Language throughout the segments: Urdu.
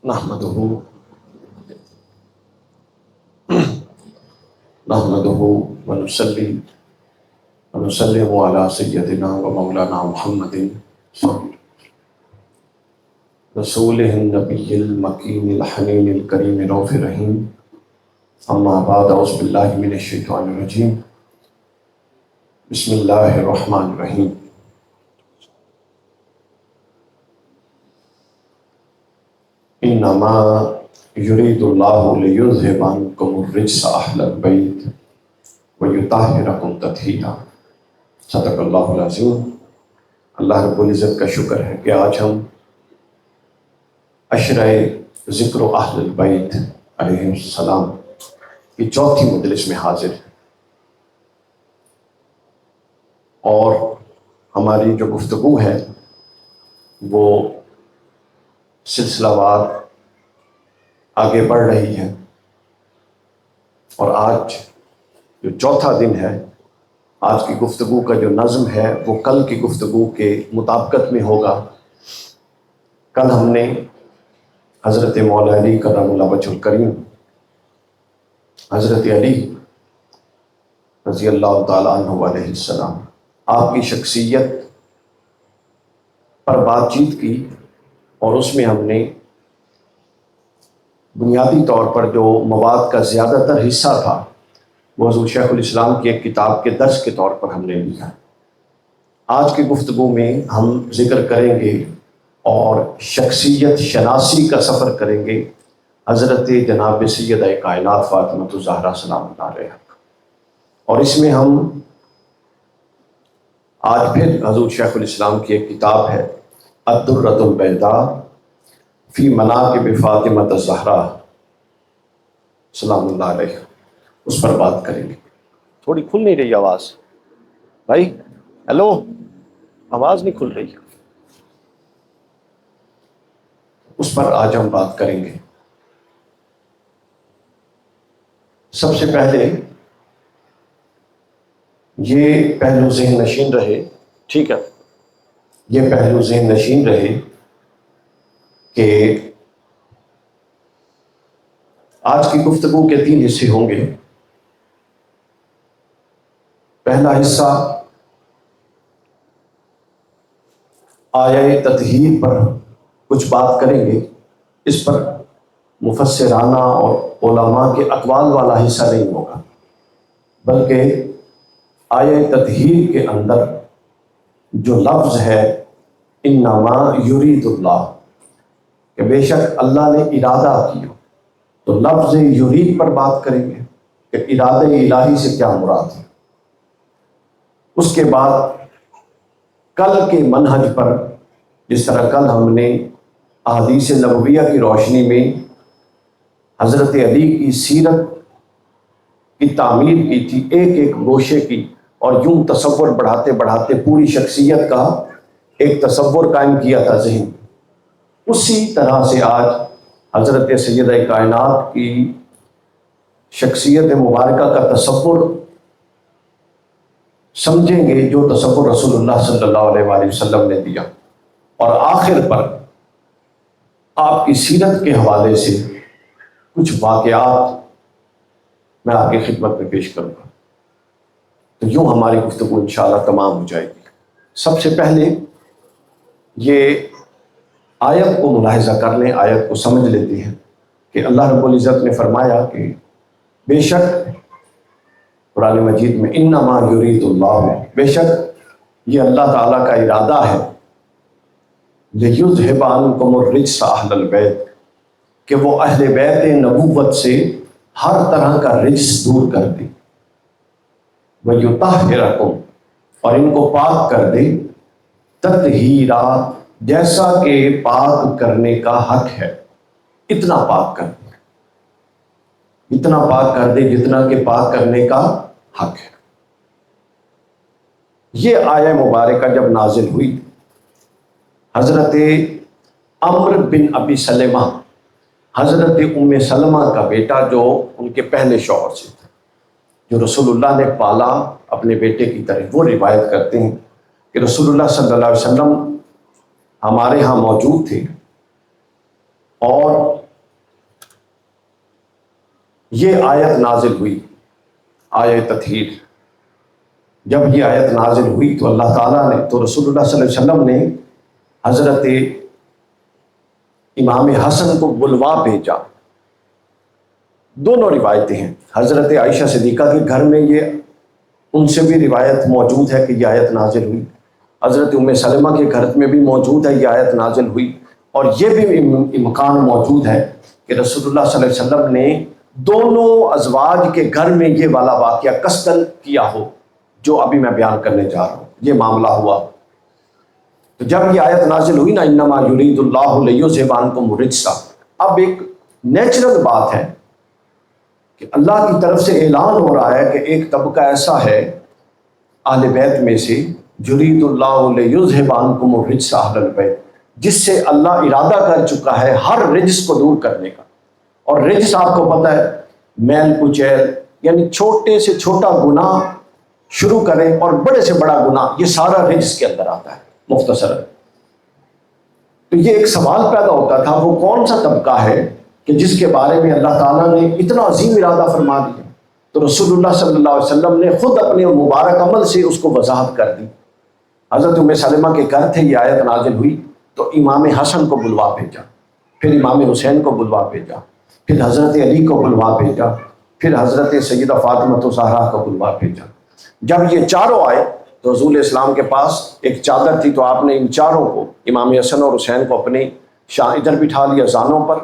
نحمدہ نحمدہ ونصلی ونسلم علی سیدنا و مولانا محمد رسولہ النبی المکین الحنین الکریم رؤوف رحیم. اما بعد، اعوذ باللہ من الشیطان الرجیم. بسم اللہ الرحمن الرحیم. انما یرید اللہ لیذہب عنکم الرجس اہل البیت ویطہرکم تطہیرا. صدق اللہ العظیم. اللہ رب العزت کا شکر ہے کہ آج ہم عشرہ ذکر اہل البیت علیہ السلام کی چوتھی مجلس میں حاضر ہیں، اور ہماری جو گفتگو ہے وہ سلسلہ وار آگے بڑھ رہی ہے، اور آج جو چوتھا دن ہے، آج کی گفتگو کا جو نظم ہے وہ کل کی گفتگو کے مطابقت میں ہوگا. کل ہم نے حضرت مولا علی کرم اللہ وجہ الکریم، حضرت علی رضی اللہ تعالیٰ عنہ علیہ السلام، آپ کی شخصیت پر بات چیت کی، اور اس میں ہم نے بنیادی طور پر جو مواد کا زیادہ تر حصہ تھا وہ حضور شیخ الاسلام کی ایک کتاب کے درس کے طور پر ہم نے لیا. آج کی گفتگو میں ہم ذکر کریں گے اور شخصیت شناسی کا سفر کریں گے حضرت جناب سیدہ کائنات فاطمۃ الزہرا سلام اللہ علیہا. اور اس میں ہم آج پھر حضور شیخ الاسلام کی ایک کتاب ہے الدرۃ البیضاء فی مناقب فاطمۃ الزہرا سلام اللہ علیہا، اس پر بات کریں گے. تھوڑی کھل نہیں رہی آواز بھائی، ہیلو، آواز نہیں کھل رہی. اس پر آج ہم بات کریں گے. سب سے پہلے یہ پہلو ذہن نشین رہے، ٹھیک ہے، یہ پہلو ذہن نشین رہے کہ آج کی گفتگو کے 3 حصے ہوں گے. پہلا حصہ آیہ تطہیر پر کچھ بات کریں گے. اس پر مفسرانہ اور علماء کے اقوال والا حصہ نہیں ہوگا، بلکہ آیہ تطہیر کے اندر جو لفظ ہے انما یرید اللہ، کہ بے شک اللہ نے ارادہ کیا، تو لفظ یرید پر بات کریں گے کہ ارادہ الہی سے کیا مراد ہے. اس کے بعد کل کے منہج پر، جس طرح کل ہم نے احادیث نبویہ کی روشنی میں حضرت علی کی سیرت کی تعمیر کی تھی، ایک ایک گوشے کی، اور یوں تصور بڑھاتے بڑھاتے پوری شخصیت کا ایک تصور قائم کیا تھا ذہن. اسی طرح سے آج حضرت سیدہ کائنات کی شخصیت مبارکہ کا تصور سمجھیں گے، جو تصور رسول اللہ صلی اللہ علیہ وآلہ وسلم نے دیا. اور آخر پر آپ کی سیرت کے حوالے سے کچھ واقعات میں آپ کی خدمت میں پیش کروں گا. تو یوں ہماری گفتگو انشاءاللہ تمام ہو جائے گی. سب سے پہلے یہ آیت کو ملاحظہ کر لیں، آیت کو سمجھ لیتے ہیں کہ اللہ رب العزت نے فرمایا کہ بے شک قرآن مجید میں انما یرید اللہ، بے شک یہ اللہ تعالیٰ کا ارادہ ہے، لیذہب عنکم الرجس اہل البیت، کہ وہ اہل بیت نبوت سے ہر طرح کا رجس دور کر دے، ویطہرکم، اور ان کو پاک کر دے، تطہیرا، جیسا کہ پاک کرنے کا حق ہے، اتنا پاک کر دے، اتنا پاک کر دے جتنا کہ پاک کرنے کا حق ہے. یہ آیہ مبارکہ جب نازل ہوئی، حضرت عمرو بن ابی سلمہ، حضرت ام سلمہ کا بیٹا، جو ان کے پہلے شوہر سے تھا، جو رسول اللہ نے پالا اپنے بیٹے کی طرح، وہ روایت کرتے ہیں کہ رسول اللہ صلی اللہ علیہ وسلم ہمارے ہاں موجود تھے، اور یہ آیت نازل ہوئی، آیت تطہیر، جب یہ آیت نازل ہوئی تو اللہ تعالیٰ نے، تو رسول اللہ صلی اللہ علیہ وسلم نے حضرت امام حسن کو بلوا بھیجا۔ دونوں روایتیں ہیں، حضرت عائشہ صدیقہ کے گھر میں یہ ان سے بھی روایت موجود ہے کہ یہ آیت نازل ہوئی، حضرت ام سلمہ کے گھر میں بھی موجود ہے یہ آیت نازل ہوئی، اور یہ بھی امکان موجود ہے کہ رسول اللہ صلی اللہ علیہ وسلم نے دونوں ازواج کے گھر میں یہ والا واقعہ قصداً کیا ہو جو ابھی میں بیان کرنے جا رہا ہوں، یہ معاملہ ہوا۔ تو جب یہ آیت نازل ہوئی نا، انما یرید اللہ لیذھب عنکم الرجس، اب ایک نیچرل بات ہے کہ اللہ کی طرف سے اعلان ہو رہا ہے کہ ایک طبقہ ایسا ہے اہل بیت میں سے، یرید اللہ لیذھب عنکم الرجس اہل البیت، جس سے اللہ ارادہ کر چکا ہے ہر رجس کو دور کرنے کا۔ اور رجس آپ کو پتہ ہے میل کچیل، یعنی چھوٹے سے چھوٹا گناہ شروع کریں اور بڑے سے بڑا گناہ، یہ سارا رجس کے اندر آتا ہے مختصر۔ تو یہ ایک سوال پیدا ہوتا تھا، وہ کون سا طبقہ ہے کہ جس کے بارے میں اللہ تعالیٰ نے اتنا عظیم ارادہ فرما دیا؟ تو رسول اللہ صلی اللہ علیہ وسلم نے خود اپنے مبارک عمل سے اس کو وضاحت کر دی۔ حضرت ام سلمہ کے گھر تھے، یہ آیت نازل ہوئی تو امام حسن کو بلوا بھیجا، پھر امام حسین کو بلوا بھیجا، پھر حضرت علی کو بلوا بھیجا، پھر حضرت سیدہ فاطمہ الزہرا کو بلوا بھیجا۔ جب یہ چاروں آئے تو رسول اسلام کے پاس ایک چادر تھی، تو آپ نے ان چاروں کو، امام حسن اور حسین کو اپنے ادھر بٹھا لیا زانوں پر،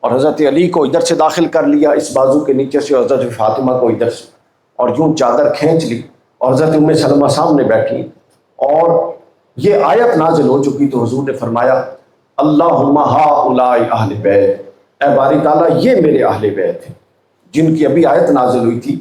اور حضرت علی کو ادھر سے داخل کر لیا اس بازو کے نیچے سے، اور حضرت فاطمہ کو ادھر سے، اور یوں چادر کھینچ لی، اور حضرت ام سلمہ سامنے بیٹھی، اور یہ آیت نازل ہو چکی تو حضور نے فرمایا اللہم ہؤلاء اہل بیت، اے باری تعالیٰ یہ میرے اہل بیت ہیں، جن کی ابھی آیت نازل ہوئی تھی،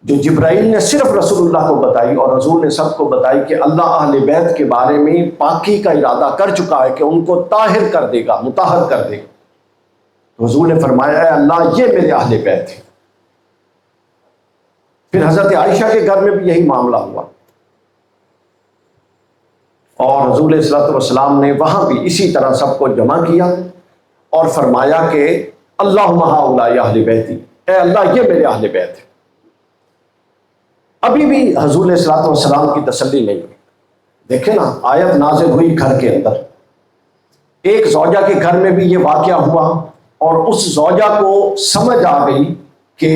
جو جبرائیل نے صرف رسول اللہ کو بتائی اور رسول نے سب کو بتائی کہ اللہ اہل بیت کے بارے میں پاکی کا ارادہ کر چکا ہے کہ ان کو طاہر کر دے گا، مطہر کر دے گا۔ حضور نے فرمایا اے اللہ یہ میرے اہل بیت ہیں۔ پھر حضرت عائشہ کے گھر میں بھی یہی معاملہ ہوا، اور حضور صلی اللہ علیہ وسلم نے وہاں بھی اسی طرح سب کو جمع کیا اور فرمایا کہ اللہم ہؤلاء اہل بیتی، اے اللہ یہ میرے اہل بیت ہیں۔ ابھی بھی حضور صلی اللہ علیہ وسلم کی تسلی نہیں ہوئی۔ دیکھیں نا، آیت نازل ہوئی گھر کے اندر، ایک زوجہ کے گھر میں بھی یہ واقعہ ہوا، اور اس زوجہ کو سمجھ آ گئی کہ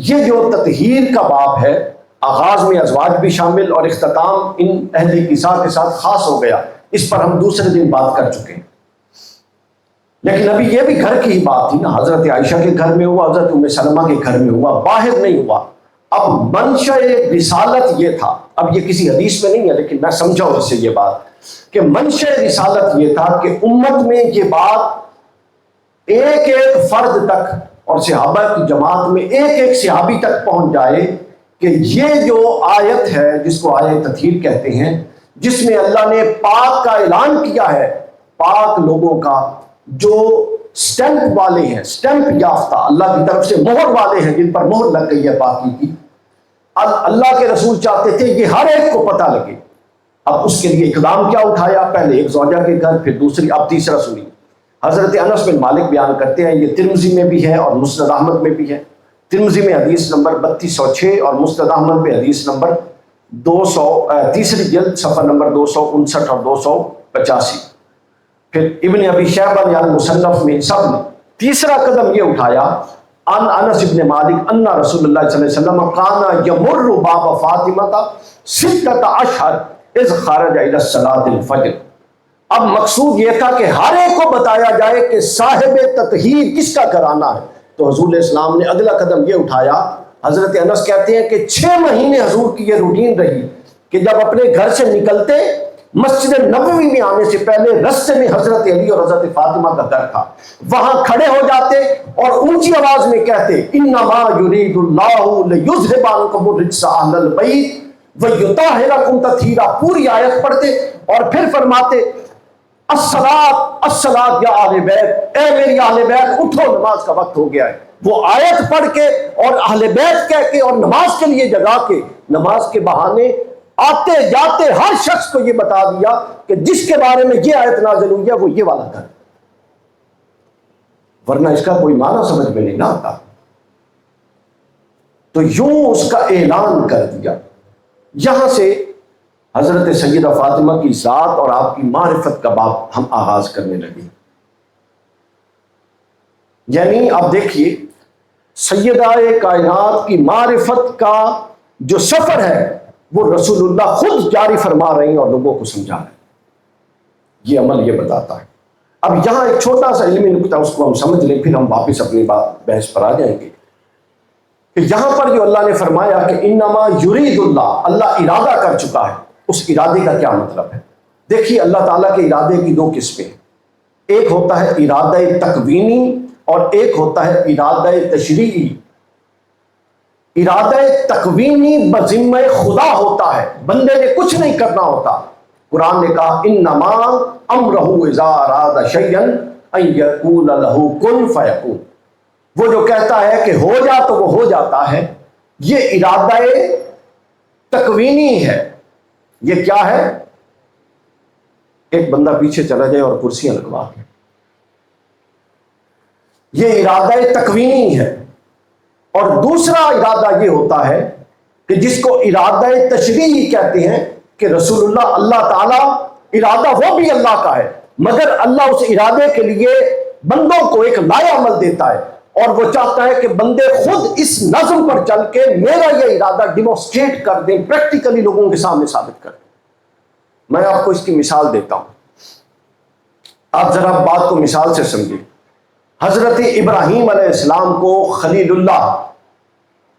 یہ جو تطہیر کا باب ہے، آغاز میں ازواج بھی شامل اور اختتام ان اہل کساء کے ساتھ خاص ہو گیا، اس پر ہم دوسرے دن بات کر چکے ہیں۔ لیکن ابھی یہ بھی گھر کی ہی بات تھی نا، حضرت عائشہ کے گھر میں ہوا، حضرت ام سلمہ کے گھر میں ہوا، باہر نہیں ہوا۔ اب منشأ رسالت یہ تھا، اب یہ کسی حدیث میں نہیں ہے لیکن میں سمجھاؤں اس سے یہ بات، کہ منشأ رسالت یہ تھا کہ امت میں یہ بات ایک ایک فرد تک اور صحابہ کی جماعت میں ایک ایک صحابی تک پہنچ جائے کہ یہ جو آیت ہے جس کو آیت تطہیر کہتے ہیں، جس میں اللہ نے پاک کا اعلان کیا ہے، پاک لوگوں کا جو سٹیمپ والے ہیں، سٹیمپ یافتہ اللہ کی طرف سے مہر والے ہیں، جن پر مہر لگ گئی ہے پاکی کی، اللہ کے رسول چاہتے تھے یہ ہر ایک کو پتہ لگے۔ اب اس کے لیے اقدام کیا اٹھایا؟ پہلے ایک زوجہ کے گھر، پھر دوسری، اب تیسرا سنی۔ حضرت انس بن مالک بیان کرتے ہیں، یہ ترمذی میں بھی ہے اور مسند احمد میں بھی ہے۔ ترمذی میں حدیث نمبر 3206 اور مسند احمد میں حدیث نمبر 200، تیسری جلد صفحہ نمبر 259 اور 285۔ پھر ابن ابی شیبہ یعنی مصنف میں سب نے تیسرا قدم یہ اٹھایا، ان انس بن مالک ان رسول اللہ صلی اللہ علیہ وسلم کان یمر باب فاطمہ 16 اشہر اذ خرج الی صلاۃ الفجر۔ اب مقصود یہ تھا کہ ہر ایک کو بتایا جائے کہ صاحب تطہیر کس کا گھرانہ ہے۔ تو حضور علیہ السلام نے اگلا قدم یہ اٹھایا، حضرت انس کہتے ہیں کہ 6 مہینے حضور کی یہ روٹین رہی کہ جب اپنے گھر سے نکلتے مسجد نبوی میں آنے سے پہلے رستے میں حضرت علی اور حضرت فاطمہ کا گھر تھا، وہاں کھڑے ہو جاتے اور اونچی آواز میں کہتے انما یرید اللہ لیذھب عنکم الرجس اہل البیت ویطہرکم تطہیرا، پوری آیت پڑھتے اور پھر فرماتے الصلاۃ الصلاۃ یا اہل بیت، اے میری اہل بیت اٹھو نماز کا وقت ہو گیا ہے۔ وہ آیت پڑھ کے اور اہل بیت کہہ کے اور نماز کے لیے جگا کے، نماز کے بہانے آتے جاتے ہر شخص کو یہ بتا دیا کہ جس کے بارے میں یہ آیت نازل ہوئی ہے وہ یہ والا گھر۔ ورنہ اس کا کوئی معنی سمجھ میں نہیں نہ آتا۔ تو یوں اس کا اعلان کر دیا۔ یہاں سے حضرت سیدہ فاطمہ کی ذات اور آپ کی معرفت کا باب ہم آغاز کرنے لگے۔ یعنی آپ دیکھیے سیدہ کائنات کی معرفت کا جو سفر ہے وہ رسول اللہ خود جاری فرما رہے ہیں اور لوگوں کو سمجھا رہے ہیں۔ یہ عمل یہ بتاتا ہے۔ اب یہاں ایک چھوٹا سا علمی نکتہ اس کو ہم سمجھ لیں، پھر ہم واپس اپنی بحث پر آ جائیں گے کہ یہاں پر جو اللہ نے فرمایا کہ انما یرید اللہ ارادہ کر چکا ہے، اس ارادے کا کیا مطلب ہے؟ دیکھیے اللہ تعالیٰ کے ارادے کی دو قسمیں، ایک ہوتا ہے ارادہ تکوینی اور ایک ہوتا ہے ارادہ تشریعی۔ ارادہ تکوینی بذمہ خدا ہوتا ہے، بندے نے کچھ نہیں کرنا ہوتا۔ قرآن نے کہا انما امرہ اذا اراد شیئا ان یقول لہ کن فیکون، وہ جو کہتا ہے کہ ہو جا تو وہ ہو جاتا ہے، یہ ارادہ تکوینی ہے۔ یہ کیا ہے؟ ایک بندہ پیچھے چلا جائے اور کرسیاں لگوا کے، یہ ارادہ تکوینی ہے۔ اور دوسرا ارادہ یہ ہوتا ہے کہ جس کو ارادہ تشریعی کہتے ہیں کہ رسول اللہ تعالیٰ ارادہ وہ بھی اللہ کا ہے، مگر اللہ اس ارادے کے لیے بندوں کو ایک لائحہ عمل دیتا ہے، اور وہ چاہتا ہے کہ بندے خود اس نظم پر چل کے میرا یہ ارادہ ڈیمونسٹریٹ کر دیں، پریکٹیکلی لوگوں کے سامنے ثابت کر دیں۔ میں آپ کو اس کی مثال دیتا ہوں، آپ ذرا بات کو مثال سے سمجھیں۔ حضرت ابراہیم علیہ السلام کو خلیل اللہ،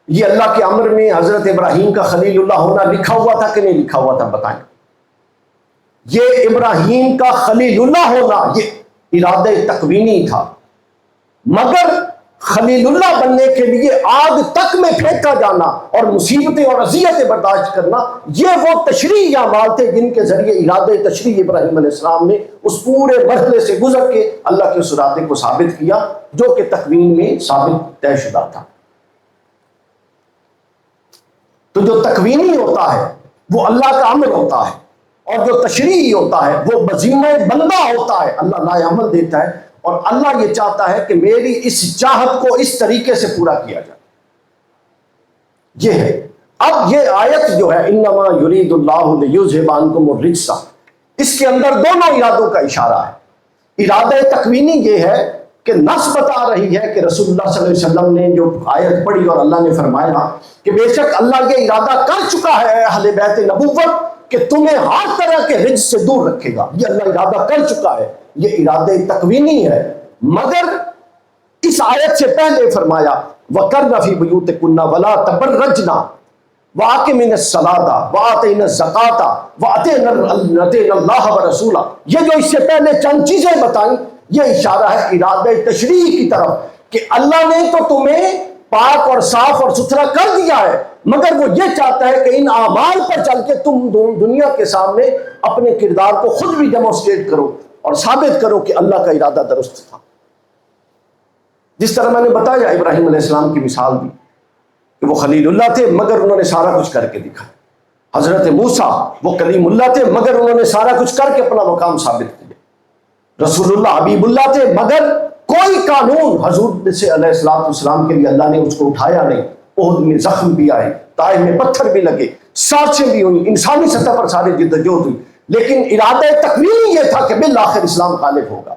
یہ اللہ کے امر میں حضرت ابراہیم کا خلیل اللہ ہونا لکھا ہوا تھا کہ نہیں لکھا ہوا تھا؟ بتائیں۔ یہ ابراہیم کا خلیل اللہ ہونا یہ ارادہ تکوینی تھا، مگر خلیل اللہ بننے کے لیے آگ تک میں پھینکا جانا اور مصیبتیں اور اذیتیں برداشت کرنا، یہ وہ تشریعی اعمال تھے جن کے ذریعے ارادہ تشریعی ابراہیم علیہ السلام نے اس پورے مرحلے سے گزر کے اللہ کے اس ارادے کو ثابت کیا جو کہ تکوین میں ثابت طے شدہ تھا۔ تو جو تکوینی ہوتا ہے وہ اللہ کا عمل ہوتا ہے، اور جو تشریعی ہوتا ہے وہ بذمہ بندہ ہوتا ہے، اللہ لائحہ عمل دیتا ہے، اور اللہ یہ چاہتا ہے کہ میری اس چاہت کو اس طریقے سے پورا کیا جائے۔ یہ ہے۔ اب یہ آیت جو ہے انما یرید اللہ لیذھب عنکم الرجس، اس کے اندر دونوں ارادوں کا اشارہ ہے۔ ارادہ تکوینی یہ ہے کہ نص بتا رہی ہے کہ رسول اللہ صلی اللہ علیہ وسلم نے جو آیت پڑھی اور اللہ نے فرمایا کہ بے شک اللہ یہ ارادہ کر چکا ہے اہل بیت نبوت کہ تمہیں ہر طرح کے رجس سے دور رکھے گا، یہ اللہ ارادہ کر چکا ہے، یہ ارادہ تکوینی ہے۔ مگر اس آیت سے پہلے فرمایا وَقَرْنَ فِي بُيُوتِكُنَّ وَلَا تَبَرَّجْنَ وَأَقِمْنَ الصَّلَاةَ وَآتَيْنَ الزَّكَاةَ وَأَطِعْنَ اللَّهَ وَرَسُولَهُ، یہ جو اس سے پہلے چند چیزیں بتائیں یہ اشارہ ہے ارادہ تشریعی کی طرف کہ اللہ نے تو تمہیں پاک اور صاف اور ستھرا کر دیا ہے، مگر وہ یہ چاہتا ہے کہ ان اعمال پر چل کے تم دنیا کے سامنے اپنے کردار کو خود بھی ڈیمونسٹریٹ کرو اور ثابت کرو کہ اللہ کا ارادہ درست تھا۔ جس طرح میں نے بتایا ابراہیم علیہ السلام کی مثال دی کہ وہ خلیل اللہ تھے مگر انہوں نے سارا کچھ کر کے دکھایا۔ حضرت موسیٰ وہ کلیم اللہ تھے مگر انہوں نے سارا کچھ کر کے اپنا مقام ثابت کیا۔ رسول اللہ حبیب اللہ تھے مگر کوئی قانون حضور سے علیہ السلام کے لیے اللہ نے اس کو اٹھایا نہیں۔ احد میں زخم بھی آئے، طائف میں پتھر بھی لگے، سازشیں بھی ہوئی، انسانی سطح پر سارے جدوجہد ہوئی، لیکن ارادہ تکوینی یہ تھا کہ بالآخر اسلام غالب ہوگا،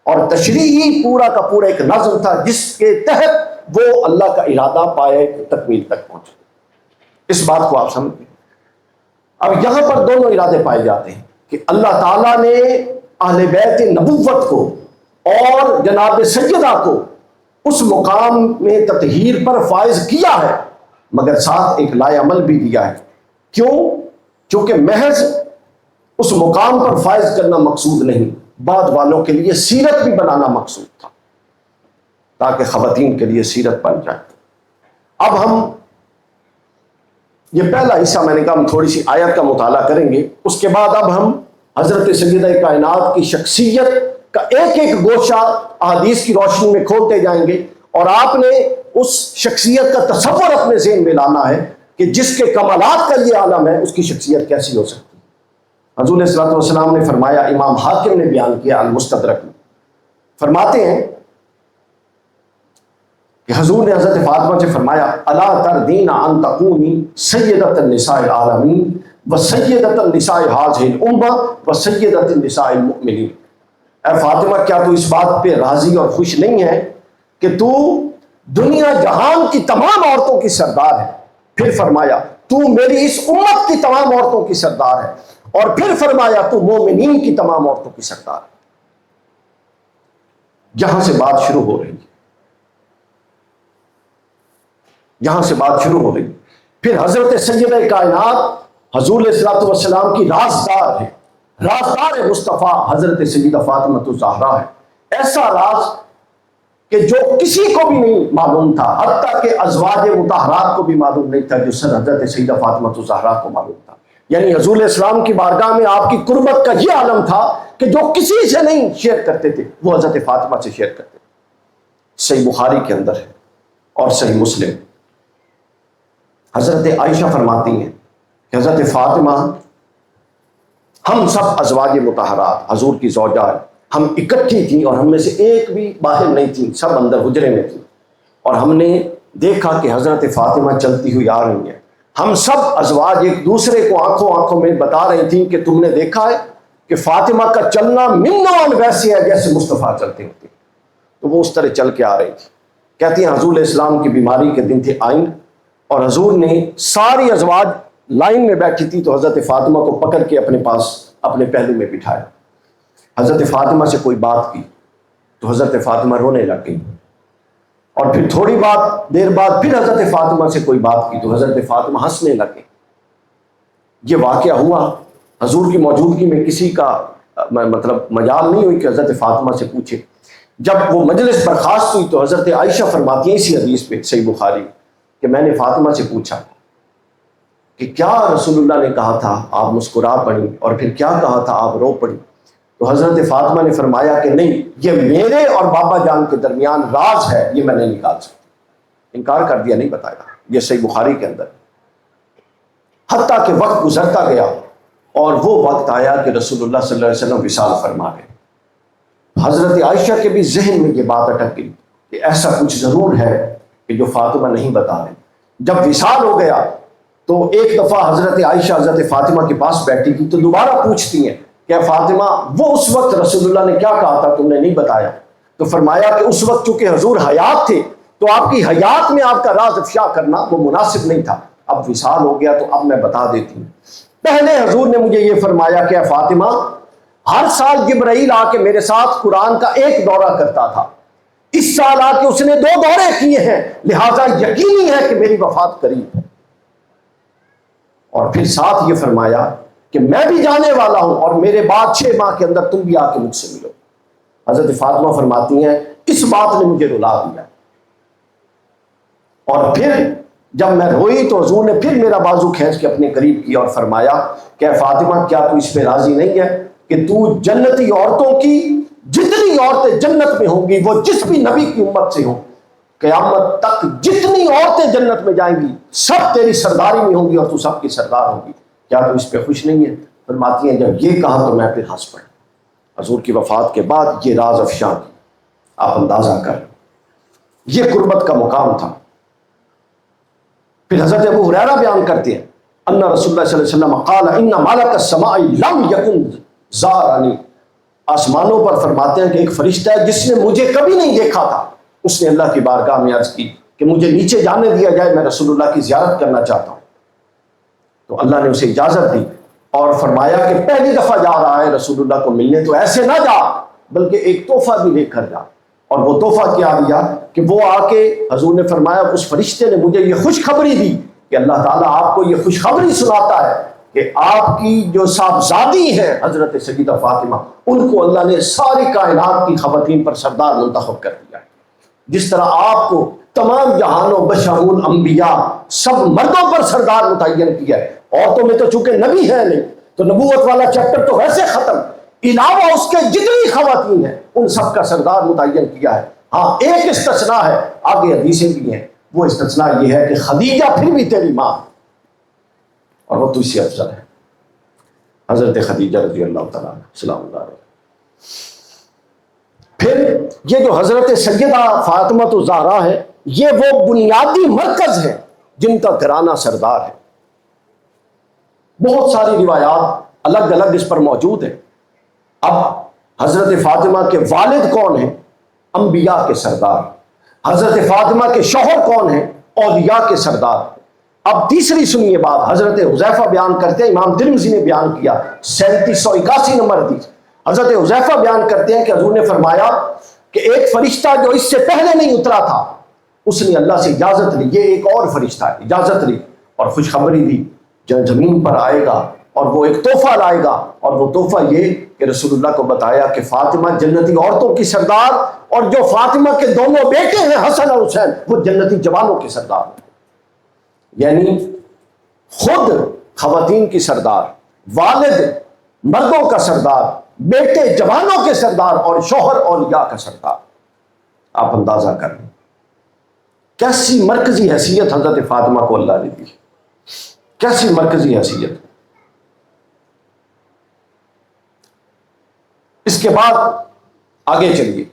اور تشریعی پورا کا پورا ایک نظم تھا جس کے تحت وہ اللہ کا ارادہ پائے تکمیل تک پہنچے۔ اس بات کو آپ سمجھیں۔ اب یہاں پر دونوں ارادے پائے جاتے ہیں کہ اللہ تعالیٰ نے اہل بیت نبوت کو اور جناب سیدہ کو اس مقام میں تطہیر پر فائز کیا ہے، مگر ساتھ ایک لائحہ عمل بھی دیا ہے۔ کیوں؟ چونکہ محض اس مقام پر فائز کرنا مقصود نہیں، بعد والوں کے لیے سیرت بھی بنانا مقصود تھا تاکہ خواتین کے لیے سیرت بن جائے۔ اب ہم یہ پہلا حصہ میں نے کہا ہم تھوڑی سی آیت کا مطالعہ کریں گے، اس کے بعد اب ہم حضرت سیدہ کائنات کی شخصیت کا ایک ایک گوشہ احادیث کی روشنی میں کھولتے جائیں گے، اور آپ نے اس شخصیت کا تصور اپنے ذہن میں لانا ہے کہ جس کے کمالات کا یہ عالم ہے اس کی شخصیت کیسی ہو سکتی ہے۔ حضور صلی اللہ علیہ وسلم نے فرمایا، امام حاکم نے بیان کیا المستدرک میں، فرماتے ہیں کہ حضور نے حضرت فاطمہ سے فرمایا الا ترضین ان تکونی سیدۃ النساء العالمین و سیدۃ النساء هذه الامہ و سیدۃ النساء المؤمنین، اے فاطمہ کیا تو اس بات پہ راضی اور خوش نہیں ہے کہ تو دنیا جہان کی تمام عورتوں کی سردار ہے؟ پھر فرمایا تو میری اس امت کی تمام عورتوں کی سردار ہے، اور پھر فرمایا تو مومنین کی تمام عورتوں کی سردار ہے۔ یہاں سے بات شروع ہو رہی ہے، یہاں سے بات شروع ہو رہی ہے۔ پھر حضرت سیدہ کائنات حضور علیہ الصلوۃ والسلام کی رازدار ہے، رازدار مصطفیٰ حضرت سیدہ فاطمہ الزہرا ہے، ایسا راز کہ جو کسی کو بھی نہیں معلوم تھا، حتیٰ کہ ازواج مطہرات کو بھی معلوم نہیں تھا، جو سر حضرت سیدہ فاطمہ الزہرا کو معلوم تھا۔ یعنی حضور علیہ السلام کی بارگاہ میں آپ کی قربت کا یہ عالم تھا کہ جو کسی سے نہیں شیئر کرتے تھے وہ حضرت فاطمہ سے شیئر کرتے تھے۔ صحیح بخاری کے اندر ہے اور صحیح مسلم، حضرت عائشہ فرماتی ہیں کہ حضرت فاطمہ، ہم سب ازواج مطہرات حضور کی زوجہ ہیں، ہم اکٹھی تھیں اور ہم میں سے ایک بھی باہر نہیں تھی، سب اندر حجرے میں تھی، اور ہم نے دیکھا کہ حضرت فاطمہ چلتی ہوئی آ رہی ہیں۔ ہم سب ازواج ایک دوسرے کو آنکھوں میں بتا رہی تھیں کہ تم نے دیکھا ہے کہ فاطمہ کا چلنا منوان ویسے ہے جیسے مصطفیٰ چلتے ہوتے، تو وہ اس طرح چل کے آ رہی تھی۔ کہتی ہیں حضور علیہ السلام کی بیماری کے دن تھے آئین، اور حضور نے ساری ازواج لائن میں بیٹھی تھی تو حضرت فاطمہ کو پکڑ کے اپنے پاس اپنے پہلو میں بٹھایا، حضرت فاطمہ سے کوئی بات کی تو حضرت فاطمہ رونے لگ گئی، اور پھر تھوڑی دیر بعد پھر حضرت فاطمہ سے کوئی بات کی تو حضرت فاطمہ ہنسنے لگے۔ یہ واقعہ ہوا، حضور کی موجودگی میں کسی کا مجال نہیں ہوئی کہ حضرت فاطمہ سے پوچھے۔ جب وہ مجلس برخاست ہوئی تو حضرت عائشہ فرماتی ہیں اسی حدیث پہ صحیح بخاری کہ میں نے فاطمہ سے پوچھا کہ کیا رسول اللہ نے کہا تھا، آپ مسکرا پڑی، اور پھر کیا کہا تھا، آپ رو پڑی؟ تو حضرت فاطمہ نے فرمایا کہ نہیں، یہ میرے اور بابا جان کے درمیان راز ہے، یہ میں نہیں نکال سکتی۔ انکار کر دیا، نہیں بتایا۔ یہ صحیح بخاری کے اندر۔ حتیٰ کہ وقت گزرتا گیا اور وہ وقت آیا کہ رسول اللہ صلی اللہ علیہ وسلم وصال فرما گئے۔ حضرت عائشہ کے بھی ذہن میں یہ بات اٹک گئی کہ ایسا کچھ ضرور ہے کہ جو فاطمہ نہیں بتا رہی۔ جب وصال ہو گیا تو ایک دفعہ حضرت عائشہ حضرت فاطمہ کے پاس بیٹھی تھی تو دوبارہ پوچھتی ہیں کہ فاطمہ وہ اس وقت رسول اللہ نے کیا کہا تھا، تم نے نہیں بتایا؟ تو فرمایا کہ اس وقت چونکہ حضور حیات تھے تو آپ کی حیات میں آپ کا راز افشا کرنا وہ مناسب نہیں تھا، اب وصال ہو گیا تو اب میں بتا دیتی ہوں۔ پہلے حضور نے مجھے یہ فرمایا کہ فاطمہ، ہر سال جبرائیل آ کے میرے ساتھ قرآن کا ایک دورہ کرتا تھا، اس سال آ کے اس نے 2 دورے کیے ہیں، لہٰذا یقینی ہے کہ میری وفات قریب ہے۔ اور پھر ساتھ یہ فرمایا کہ میں بھی جانے والا ہوں اور میرے بعد 6 ماہ کے اندر تم بھی آ کے مجھ سے ملو۔ حضرت فاطمہ فرماتی ہیں اس بات نے مجھے رلا دیا، اور پھر جب میں روئی تو حضور نے پھر میرا بازو کھینچ کے اپنے قریب کیا اور فرمایا کہ اے فاطمہ، کیا تو اس پہ راضی نہیں ہے کہ تو جنتی عورتوں کی جتنی عورتیں جنت میں ہوں گی وہ جس بھی نبی کی امت سے ہوں، قیامت تک جتنی عورتیں جنت میں جائیں گی سب تیری سرداری میں ہوں گی اور تو سب کی سردار ہوگی، کیا تو اس پہ خوش نہیں ہے؟ فرماتی ہیں جب یہ کہا تو میں پھر ہنس پڑا۔ حضور کی وفات کے بعد یہ راز افشا کی، آپ اندازہ کر، یہ قربت کا مقام تھا۔ پھر حضرت ابو ہریرہ بیان کرتے ہیں ان رسول اللہ صلی اللہ علیہ وسلم قال ان ملک السماء لم یکن زارنی، آسمانوں پر فرماتے ہیں کہ ایک فرشتہ ہے جس نے مجھے کبھی نہیں دیکھا تھا، اس نے اللہ کی بارگاہ میں عرض کی کہ مجھے نیچے جانے دیا جائے، میں رسول اللہ کی زیارت کرنا چاہتا ہوں۔ تو اللہ نے اسے اجازت دی اور فرمایا کہ پہلی دفعہ جا رہا ہے رسول اللہ کو ملنے تو ایسے نہ جا بلکہ ایک تحفہ بھی لے کر جا۔ اور وہ تحفہ کیا دیا کہ وہ آ کے حضور نے فرمایا اس فرشتے نے مجھے یہ خوشخبری دی کہ اللہ تعالیٰ آپ کو یہ خوشخبری سناتا ہے کہ آپ کی جو صاحبزادی ہے حضرت سیدہ فاطمہ، ان کو اللہ نے ساری کائنات کی خواتین پر سردار منتخب کر دیا ہے۔ جس طرح آپ کو تمام جہانوں بشمول انبیاء سب مردوں پر سردار متعین کیا ہے، عورتوں میں تو چونکہ نبی ہے نہیں تو نبوت والا چیپٹر تو ویسے ختم، علاوہ اس کے جتنی خواتین ہیں ان سب کا سردار متعین کیا ہے۔ ہاں ایک استثناء ہے، آگے حدیثیں بھی ہیں، وہ استثناء یہ ہے کہ خدیجہ پھر بھی تیری ماں اور وہ تجھ سے افضل ہے، حضرت خدیجہ رضی اللہ تعالیٰ عنہ سلام اللہ علیہ۔ پھر یہ جو حضرت سیدہ فاطمہ الزہرا ہے، یہ وہ بنیادی مرکز ہے جن کا گھرانہ سردار ہے۔ بہت ساری روایات الگ الگ اس پر موجود ہیں۔ اب حضرت فاطمہ کے والد کون ہیں؟ انبیاء کے سردار۔ حضرت فاطمہ کے شوہر کون ہیں؟ اولیاء کے سردار۔ اب تیسری سنیے بات، حضرت حذیفہ بیان کرتے ہیں، امام ترمذی نے بیان کیا 3781 نمبر حدیث۔ حضرت حذیفہ بیان کرتے ہیں کہ حضور نے فرمایا کہ ایک فرشتہ جو اس سے پہلے نہیں اترا تھا، اس نے اللہ سے اجازت لی، یہ ایک اور فرشتہ ہے، اجازت لی اور خوشخبری دی جو زمین پر آئے گا اور وہ ایک تحفہ لائے گا، اور وہ تحفہ یہ کہ رسول اللہ کو بتایا کہ فاطمہ جنتی عورتوں کی سردار، اور جو فاطمہ کے دونوں بیٹے ہیں حسن اور حسین وہ جنتی جوانوں کے سردار ہیں۔ یعنی خود خواتین کی سردار، والد مردوں کا سردار، بیٹے جوانوں کے سردار، اور شوہر اولیاء کا سردار۔ آپ اندازہ کر لیں کیسی مرکزی حیثیت حضرت فاطمہ کو اللہ نے دی، کیسی مرکزی حیثیت۔ اس کے بعد آگے چلیے،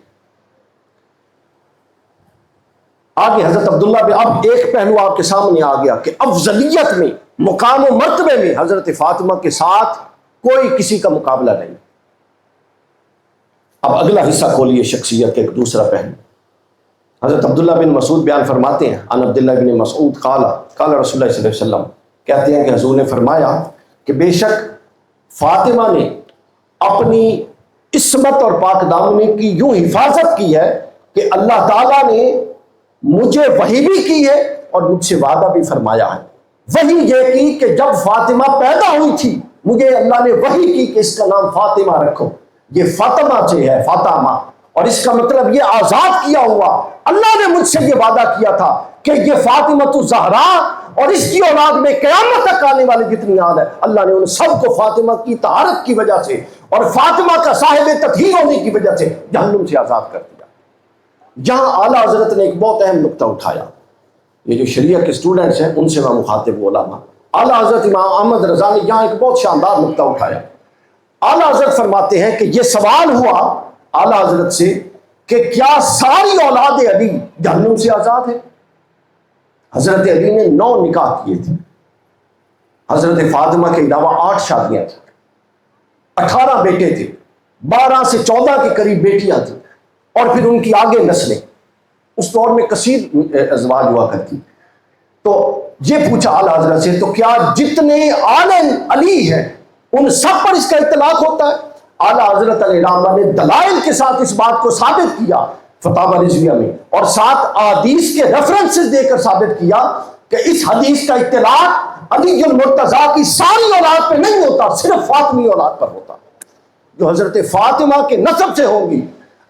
آگے حضرت عبداللہ بن، اب ایک پہلو آپ کے سامنے آ گیا کہ افضلیت میں، مقام و مرتبے میں حضرت فاطمہ کے ساتھ کوئی کسی کا مقابلہ نہیں۔ اب اگلا حصہ کھولیے شخصیت کا ایک دوسرا پہلو۔ حضرت عبداللہ بن مسعود بیان فرماتے ہیں، عن عبداللہ بن مسعود قال قال رسول اللہ صلی اللہ علیہ وسلم، کہتے ہیں کہ حضور نے فرمایا کہ بے شک فاطمہ نے اپنی عصمت اور پاک دامنی کی یوں حفاظت کی ہے کہ اللہ تعالیٰ نے مجھے وحی بھی کی ہے اور مجھ سے وعدہ بھی فرمایا ہے۔ وحی یہ کی کہ جب فاطمہ پیدا ہوئی تھی مجھے اللہ نے وحی کی کہ اس کا نام فاطمہ رکھو، یہ فاطمہ سے ہے، فاطمہ، اور اس کا مطلب یہ آزاد کیا ہوا۔ اللہ نے مجھ سے یہ وعدہ کیا تھا کہ یہ فاطمہ الزہرا اور اس کی اولاد میں قیامت تک آنے والے جتنی آل ہے، اللہ نے ان سب کو فاطمہ کی طہارت کی وجہ سے اور فاطمہ کا صاحب تطہیر ہونے کی وجہ سے جہنم سے آزاد کر دیا۔ یہاں اعلیٰ حضرت نے ایک بہت اہم نقطہ اٹھایا، یہ جو شریعہ کے اسٹوڈنٹس ہیں ان سے میں مخاطب ہوں علماء، اعلیٰ حضرت امام احمد رضا نے یہاں ایک بہت شاندار نقطہ اٹھایا۔ اعلیٰ حضرت فرماتے ہیں کہ یہ سوال ہوا اعلیٰ حضرت سے کہ کیا ساری اولاد علی جہنم سے آزاد ہے؟ حضرت علی نے 9 نکاح کیے تھے، حضرت فاطمہ کے علاوہ 8 شادیاں تھیں، 18 بیٹے تھے، 12 سے 14 کے قریب بیٹیاں تھیں، اور پھر ان کی آگے نسلیں۔ اس دور میں کثیر ازواج ہوا کرتی۔ تو یہ پوچھا اعلیٰ حضرت سے تو کیا جتنے آل علی ہیں ان سب پر اس کا اطلاق ہوتا ہے؟ اعلیٰ حضرت علیہ السلام نے دلائل کے ساتھ اس بات کو ثابت کیا فتاوی رضویہ میں، اور ساتھ احادیث کے ریفرنسز دے کر ثابت کیا کہ اس حدیث کا اطلاق علی المرتضیٰ کی ساری اولاد پہ نہیں ہوتا، صرف فاطمی اولاد پر ہوتا، جو حضرت فاطمہ کے نسب سے ہوں گی۔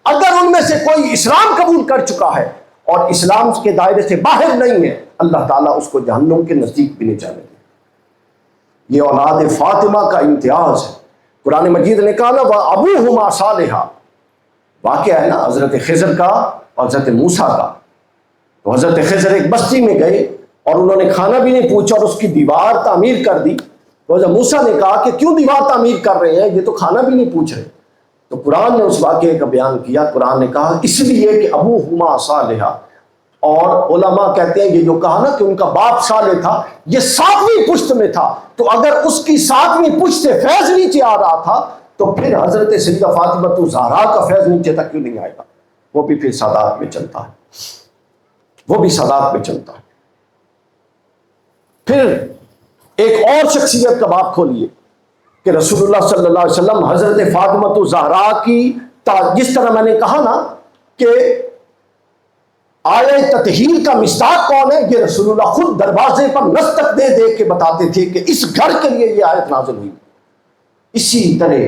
اگر ان میں سے کوئی اسلام قبول کر چکا ہے اور اسلام کے دائرے سے باہر نہیں ہے، اللہ تعالیٰ اس کو جہنم کے نزدیک بھی نہیں جانے دے۔ یہ اولاد فاطمہ کا امتیاز ہے۔ قرآن مجید نے کہا نا وَأَبُوهُمَا صَالِحًا، واقعہ ہے نا حضرت خضر کا اور حضرت موسیٰ کا۔ تو حضرت خضر ایک بستی میں گئے اور انہوں نے کھانا بھی نہیں پوچھا اور اس کی دیوار تعمیر کر دی۔ تو حضرت موسیٰ نے کہا کہ کیوں دیوار تعمیر کر رہے ہیں، یہ تو کھانا بھی نہیں پوچھ رہے۔ تو قرآن نے اس واقعے کا بیان کیا، قرآن نے کہا اس لیے کہ ابوہما صالحا، اور علماء کہتے ہیں یہ جو کہا نا کہ ان کا باپ صالح تھا، یہ 7ویں پشت میں تھا، تو اگر اس کی 7ویں پشت سے فیض نیچے آ رہا تھا تو پھر حضرت سیدہ فاطمہ الزہرا کا فیض نیچے تک کیوں نہیں آئے گا؟ وہ بھی پھر سادات میں چلتا ہے، وہ بھی سادات میں چلتا ہے۔ پھر ایک اور شخصیت کا باب کھولیے کہ رسول اللہ صلی اللہ علیہ وسلم حضرت فاطمہ الزہرا کی، جس طرح میں نے کہا نا کہ آیہ تطہیر کا مصداق کون ہے، یہ رسول اللہ خود دروازے پر نستک دے دے کے بتاتے تھے کہ اس گھر کے لیے یہ آیت نازل ہوئی۔ اسی طرح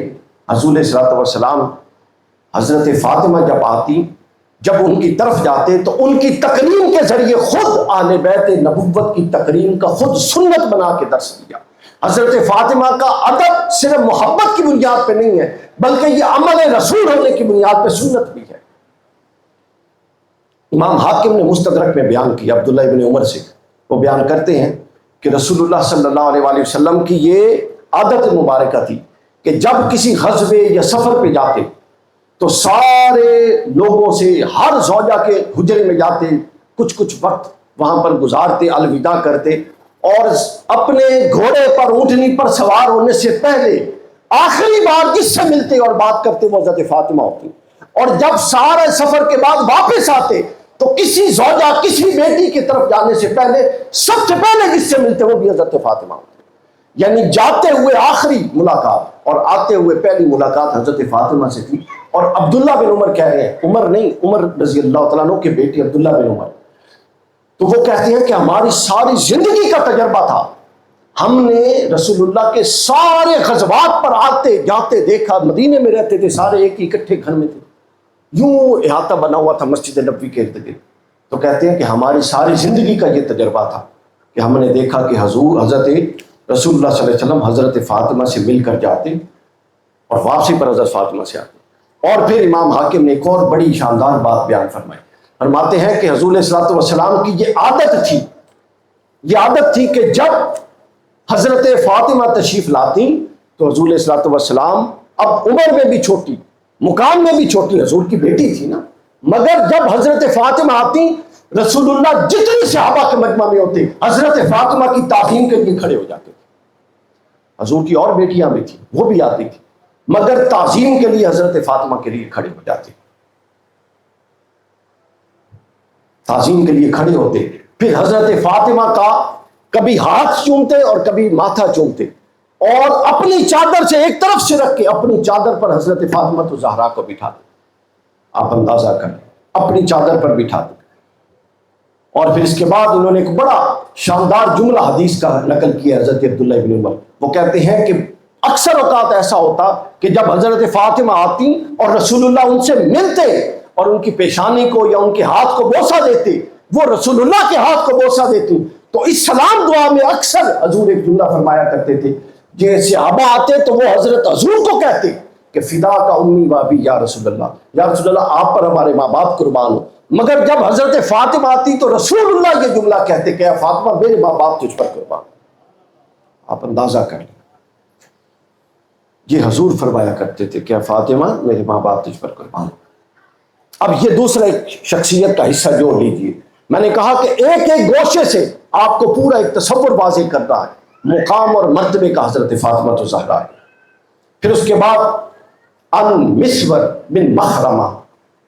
حضور صلی اللہ علیہ وسلم حضرت فاطمہ جب آتی، جب ان کی طرف جاتے تو ان کی تکریم کے ذریعے خود اہل بیت نبوت کی تکریم کا خود سنت بنا کے درس دیا۔ حضرت فاطمہ کا ادب صرف محبت کی بنیاد پہ نہیں ہے بلکہ یہ عمل رسول ہونے کی بنیاد پہ سنت بھی ہے۔ امام حاکم نے مستدرک میں بیان کیا عبداللہ ابن عمر سے، وہ بیان کرتے ہیں کہ رسول اللہ صلی اللہ علیہ وآلہ وسلم کی یہ عادت مبارکہ تھی کہ جب کسی غزوے یا سفر پہ جاتے تو سارے لوگوں سے ہر زوجہ کے حجرے میں جاتے، کچھ کچھ وقت وہاں پر گزارتے، الوداع کرتے، اور اپنے گھوڑے پر اونٹنی پر سوار ہونے سے پہلے آخری بار جس سے ملتے اور بات کرتے وہ حضرت فاطمہ ہوتی، اور جب سارے سفر کے بعد واپس آتے تو کسی زوجہ کسی بیٹی کی طرف جانے سے پہلے سب سے پہلے جس سے ملتے وہ بھی حضرت فاطمہ ہوتی۔ یعنی جاتے ہوئے آخری ملاقات اور آتے ہوئے پہلی ملاقات حضرت فاطمہ سے تھی۔ اور عبداللہ بن عمر کہہ رہے ہیں، عمر نہیں، عمر رضی اللہ تعالیٰ عنہ کے بیٹے عبداللہ بن عمر، تو وہ کہتے ہیں کہ ہماری ساری زندگی کا تجربہ تھا، ہم نے رسول اللہ کے سارے غزوات پر آتے جاتے دیکھا، مدینے میں رہتے تھے، سارے ایک اکٹھے گھر میں تھے، یوں احاطہ بنا ہوا تھا مسجد نبوی کے ارد گرد۔ تو کہتے ہیں کہ ہماری ساری زندگی کا یہ تجربہ تھا کہ ہم نے دیکھا کہ حضرت رسول اللہ صلی اللہ علیہ وسلم حضرت فاطمہ سے مل کر جاتے اور واپسی پر حضرت فاطمہ سے آتے۔ اور پھر امام حاکم نے ایک اور بڑی شاندار بات بیان فرمائی، فرماتے ہیں کہ حضور صلی اللہ علیہ وسلم کی یہ عادت تھی کہ جب حضرت فاطمہ تشریف لاتی تو حضور صلی اللہ علیہ وسلم اب عمر میں بھی چھوٹی، مقام میں بھی چھوٹی، حضور کی بیٹی تھی نا، مگر جب حضرت فاطمہ آتی رسول اللہ جتنے صحابہ کے مجمع میں ہوتے حضرت فاطمہ کی تعظیم کے لیے کھڑے ہو جاتے تھے۔ حضور کی اور بیٹیاں بھی تھیں، وہ بھی آتی تھی، مگر تعظیم کے لیے حضرت فاطمہ کے لیے کھڑے ہو جاتے، تعظیم کے لیے کھڑے ہوتے۔ پھر حضرت فاطمہ کا کبھی ہاتھ چومتے اور کبھی ماتھا چومتے، اور اپنی چادر سے ایک طرف سے رکھ کے اپنی چادر پر حضرت فاطمہ تو زہرا کو بٹھاتے، آپ اندازہ کریں، اپنی چادر پر بٹھاتے۔ اور پھر اس کے بعد انہوں نے ایک بڑا شاندار جملہ حدیث کا نقل کیا حضرت عبداللہ بن عمر، وہ کہتے ہیں کہ اکثر اوقات ایسا ہوتا کہ جب حضرت فاطمہ آتی اور رسول اللہ ان سے ملتے اور ان کی پیشانی کو یا ان کے ہاتھ کو بوسہ دیتے، وہ رسول اللہ کے ہاتھ کو بوسہ دیتی، تو اس سلام دعا میں اکثر حضور ایک جملہ فرمایا کرتے تھے، جیسے صحابہ آتے تو وہ حضرت حضور کو کہتے کہ فدا کا امی و ابی یا رسول اللہ آپ پر ہمارے ماں باپ قربان ہو، مگر جب حضرت فاطمہ آتی تو رسول اللہ یہ جملہ کہتے کہ اے فاطمہ میرے ماں باپ تجھ پر قربان۔ آپ اندازہ کر لیں، یہ حضور فرمایا کرتے تھے کہ اے فاطمہ میرے ماں باپ تجھ پر قربان۔ اب یہ دوسرا ایک شخصیت کا حصہ جوڑ لیجیے، میں نے کہا کہ ایک ایک گوشے سے آپ کو پورا ایک تصور واضح کر رہا ہے مقام اور مرتبے کا حضرت فاطمہ تو زہرا ہے۔ پھر اس کے بعد ان مسور بن مخرمہ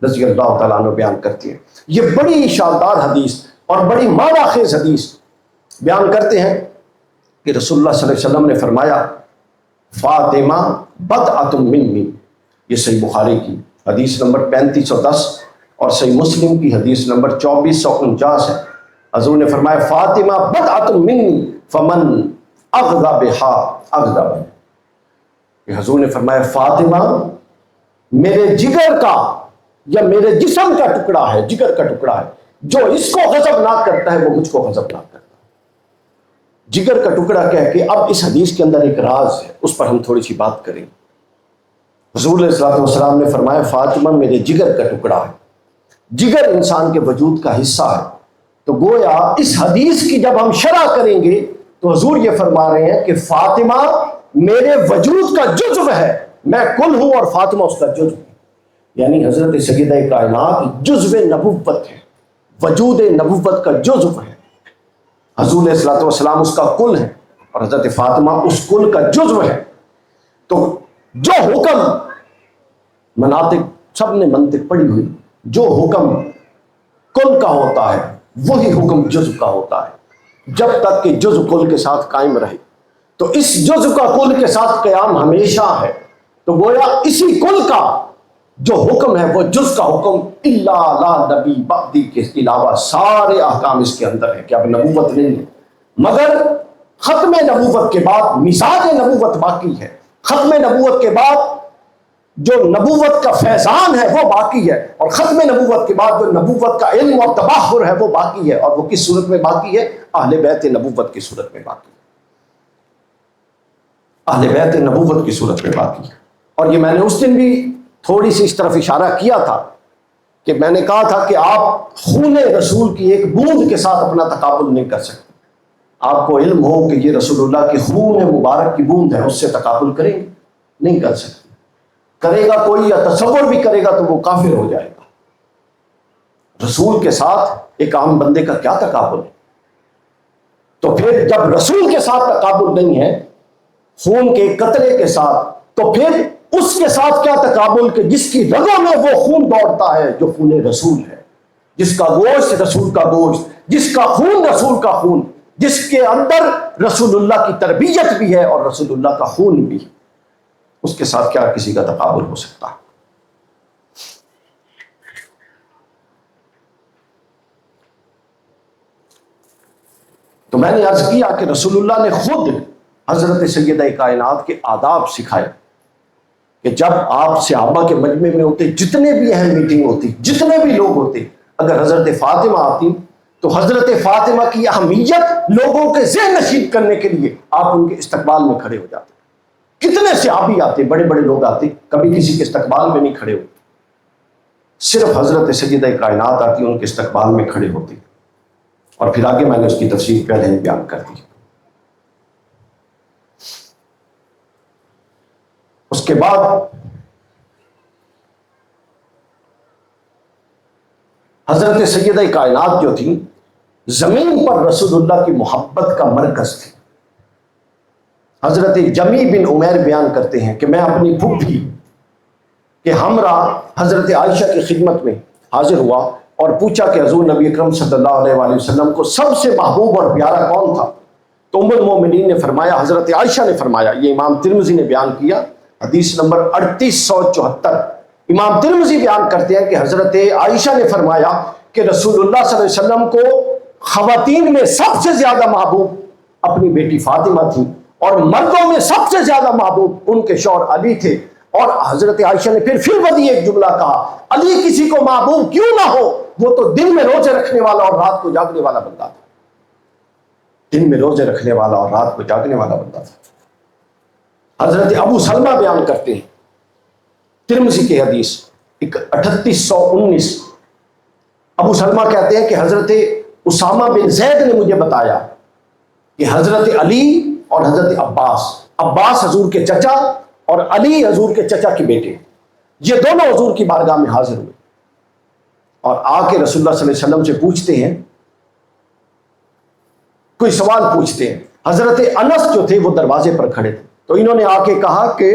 رضی اللہ تعالیٰ عنہ بیان کرتی ہے، یہ بڑی شاندار حدیث اور بڑی معنی خیز حدیث بیان کرتے ہیں کہ رسول اللہ صلی اللہ علیہ وسلم نے فرمایا فاطمہ بدعۃ منی، یہ صحیح بخاری کی حدیث نمبر 3510 اور صحیح مسلم کی حدیث نمبر 2449 ہے۔ حضور نے فرمایا فاطمہ بدعۃ منی فمن اغضب بہا اغضب، کہ حضور نے فرمایا فاطمہ میرے جگر کا یا میرے جسم کا ٹکڑا ہے، جگر کا ٹکڑا ہے، جو اس کو غضب نہ کرتا ہے وہ مجھ کو غضب نہ کرتا ہے۔ جگر کا ٹکڑا کہہ کے اب اس حدیث کے اندر ایک راز ہے، اس پر ہم تھوڑی سی بات کریں۔ حضور علیہ الصلوۃ والسلام نے فرمایا فاطمہ میرے جگر کا ٹکڑا ہے، جگر انسان کے وجود کا حصہ ہے، تو گویا اس حدیث کی جب ہم شرح کریں گے تو حضور یہ فرما رہے ہیں کہ فاطمہ میرے وجود کا جزو ہے، میں کل ہوں اور فاطمہ اس کا جزو ہے، یعنی حضرت سیدہ کائنات جزو نبوت ہے، وجود نبوت کا جزو ہے، حضور علیہ الصلوۃ والسلام اس کا کل ہے اور حضرت فاطمہ اس کل کا جزو ہے۔ تو جو حکم مناطق سب نے منطق پڑھی ہوئی، جو حکم کل کا ہوتا ہے وہی حکم جزو کا ہوتا ہے، جب تک کہ جزو کل کے ساتھ قائم رہے، تو اس جزو کا کل کے ساتھ قیام ہمیشہ ہے۔ تو گویا اسی کل کا جو حکم ہے وہ جز کا حکم الا لا نبی بعدی کے علاوہ سارے احکام اس کے اندر ہے کہ اب نبوت نہیں ہے، مگر ختم نبوت کے بعد مزاج نبوت باقی ہے، ختم نبوت کے بعد جو نبوت کا فیضان ہے وہ باقی ہے، اور ختم نبوت کے بعد جو نبوت کا علم اور تباہر ہے وہ باقی ہے، اور وہ کس صورت میں باقی ہے؟ اہل بیت نبوت کی صورت میں باقی ہے، اہل بیت نبوت کی صورت میں باقی ہے۔ اور یہ میں نے اس دن بھی تھوڑی سی اس طرف اشارہ کیا تھا کہ میں نے کہا تھا کہ آپ خون رسول کی ایک بوند کے ساتھ اپنا تقابل نہیں کر سکتے، آپ کو علم ہو کہ یہ رسول اللہ کی خون مبارک کی بوند ہے، اس سے تقابل کریں گے نہیں کر سکتے۔ کرے گا کوئی یا تصور بھی کرے گا تو وہ کافر ہو جائے گا۔ رسول کے ساتھ ایک عام بندے کا کیا تقابل ہے؟ تو پھر جب رسول کے ساتھ تقابل نہیں ہے خون کے قطرے کے ساتھ، تو پھر اس کے ساتھ کیا تقابل کہ جس کی رگوں میں وہ خون دوڑتا ہے جو خون رسول ہے، جس کا گوشت رسول کا گوشت، جس کا خون رسول کا خون، جس کے اندر رسول اللہ کی تربیت بھی ہے اور رسول اللہ کا خون بھی، اس کے ساتھ کیا کسی کا تقابل ہو سکتا ہے؟ تو میں نے عرض کیا کہ رسول اللہ نے خود حضرت سیدہ کائنات کے آداب سکھائے کہ جب آپ صحابہ کے مجمع میں ہوتے، جتنے بھی اہم میٹنگ ہوتی، جتنے بھی لوگ ہوتے، اگر حضرت فاطمہ آتی تو حضرت فاطمہ کی اہمیت لوگوں کے ذہن نشین کرنے کے لیے آپ ان کے استقبال میں کھڑے ہو جاتے۔ کتنے صحابی آتے، بڑے بڑے لوگ آتے، کبھی کسی کے استقبال میں نہیں کھڑے ہوتے، صرف حضرت سیدہ کائنات آتی ان کے استقبال میں کھڑے ہوتے۔ اور پھر آگے میں نے اس کی تفصیل پہلے ہی بیان کر دی۔ اس کے بعد حضرت سیدہ کائنات جو تھی زمین پر رسول اللہ کی محبت کا مرکز تھی۔ حضرت جمی بن عمیر بیان کرتے ہیں کہ میں اپنی پھوپھی کے ہمراہ حضرت عائشہ کی خدمت میں حاضر ہوا اور پوچھا کہ حضور نبی اکرم صلی اللہ علیہ وآلہ وسلم کو سب سے محبوب اور پیارا کون تھا؟ تو ام المومنین نے فرمایا، حضرت عائشہ نے فرمایا، یہ امام ترمذی نے بیان کیا، حدیث نمبر 3874۔ امام ترمذی بیان کرتے ہیں کہ حضرت عائشہ نے فرمایا کہ رسول اللہ صلی اللہ علیہ وسلم کو خواتین میں سب سے زیادہ محبوب اپنی بیٹی فاطمہ تھی، اور مردوں میں سب سے زیادہ محبوب ان کے شوہر علی تھے۔ اور حضرت عائشہ نے پھر وہی ایک جملہ کہا، علی کسی کو محبوب کیوں نہ ہو، وہ تو دن میں روزے رکھنے والا اور رات کو جاگنے والا بندہ تھا۔ دن میں روزے رکھنے والا اور رات کو جاگنے والا بندہ تھا۔ حضرت ابو سلمہ بیان کرتے ہیں ترمذی کی حدیث 3819، ابو سلمہ کہتے ہیں کہ حضرت اسامہ بن زید نے مجھے بتایا کہ حضرت علی اور حضرت عباس حضور کے چچا اور علی حضور کے چچا کے بیٹے، یہ دونوں حضور کی بارگاہ میں حاضر ہوئے اور آ کے رسول اللہ صلی اللہ علیہ وسلم سے پوچھتے ہیں، کوئی سوال پوچھتے ہیں۔ حضرت انس جو تھے وہ دروازے پر کھڑے تھے، تو انہوں نے آ کے کہا کہ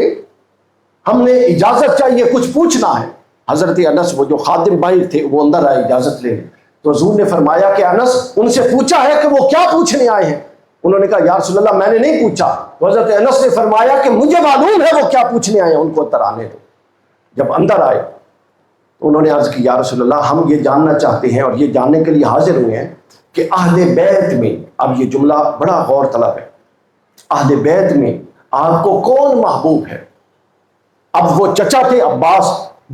ہم نے اجازت چاہیے، کچھ پوچھنا ہے۔ حضرت انس وہ جو خادم باہر تھے وہ اندر آئے اجازت لینے، تو حضور نے فرمایا کہ انس ان سے پوچھا ہے کہ وہ کیا پوچھنے آئے ہیں؟ انہوں نے کہا یا رسول اللہ میں نے نہیں پوچھا۔ تو حضرت انس نے فرمایا کہ مجھے معلوم ہے وہ کیا پوچھنے آئے ہیں، ان کو اندر آنے دو۔ جب اندر آئے تو انہوں نے عرض کی یا رسول اللہ ہم یہ جاننا چاہتے ہیں اور یہ جاننے کے لیے حاضر ہوئے ہیں کہ اہل بیت میں، اب یہ جملہ بڑا غور طلب ہے، اہل بیت میں آپ کو کون محبوب ہے؟ اب وہ چچا تھے عباس،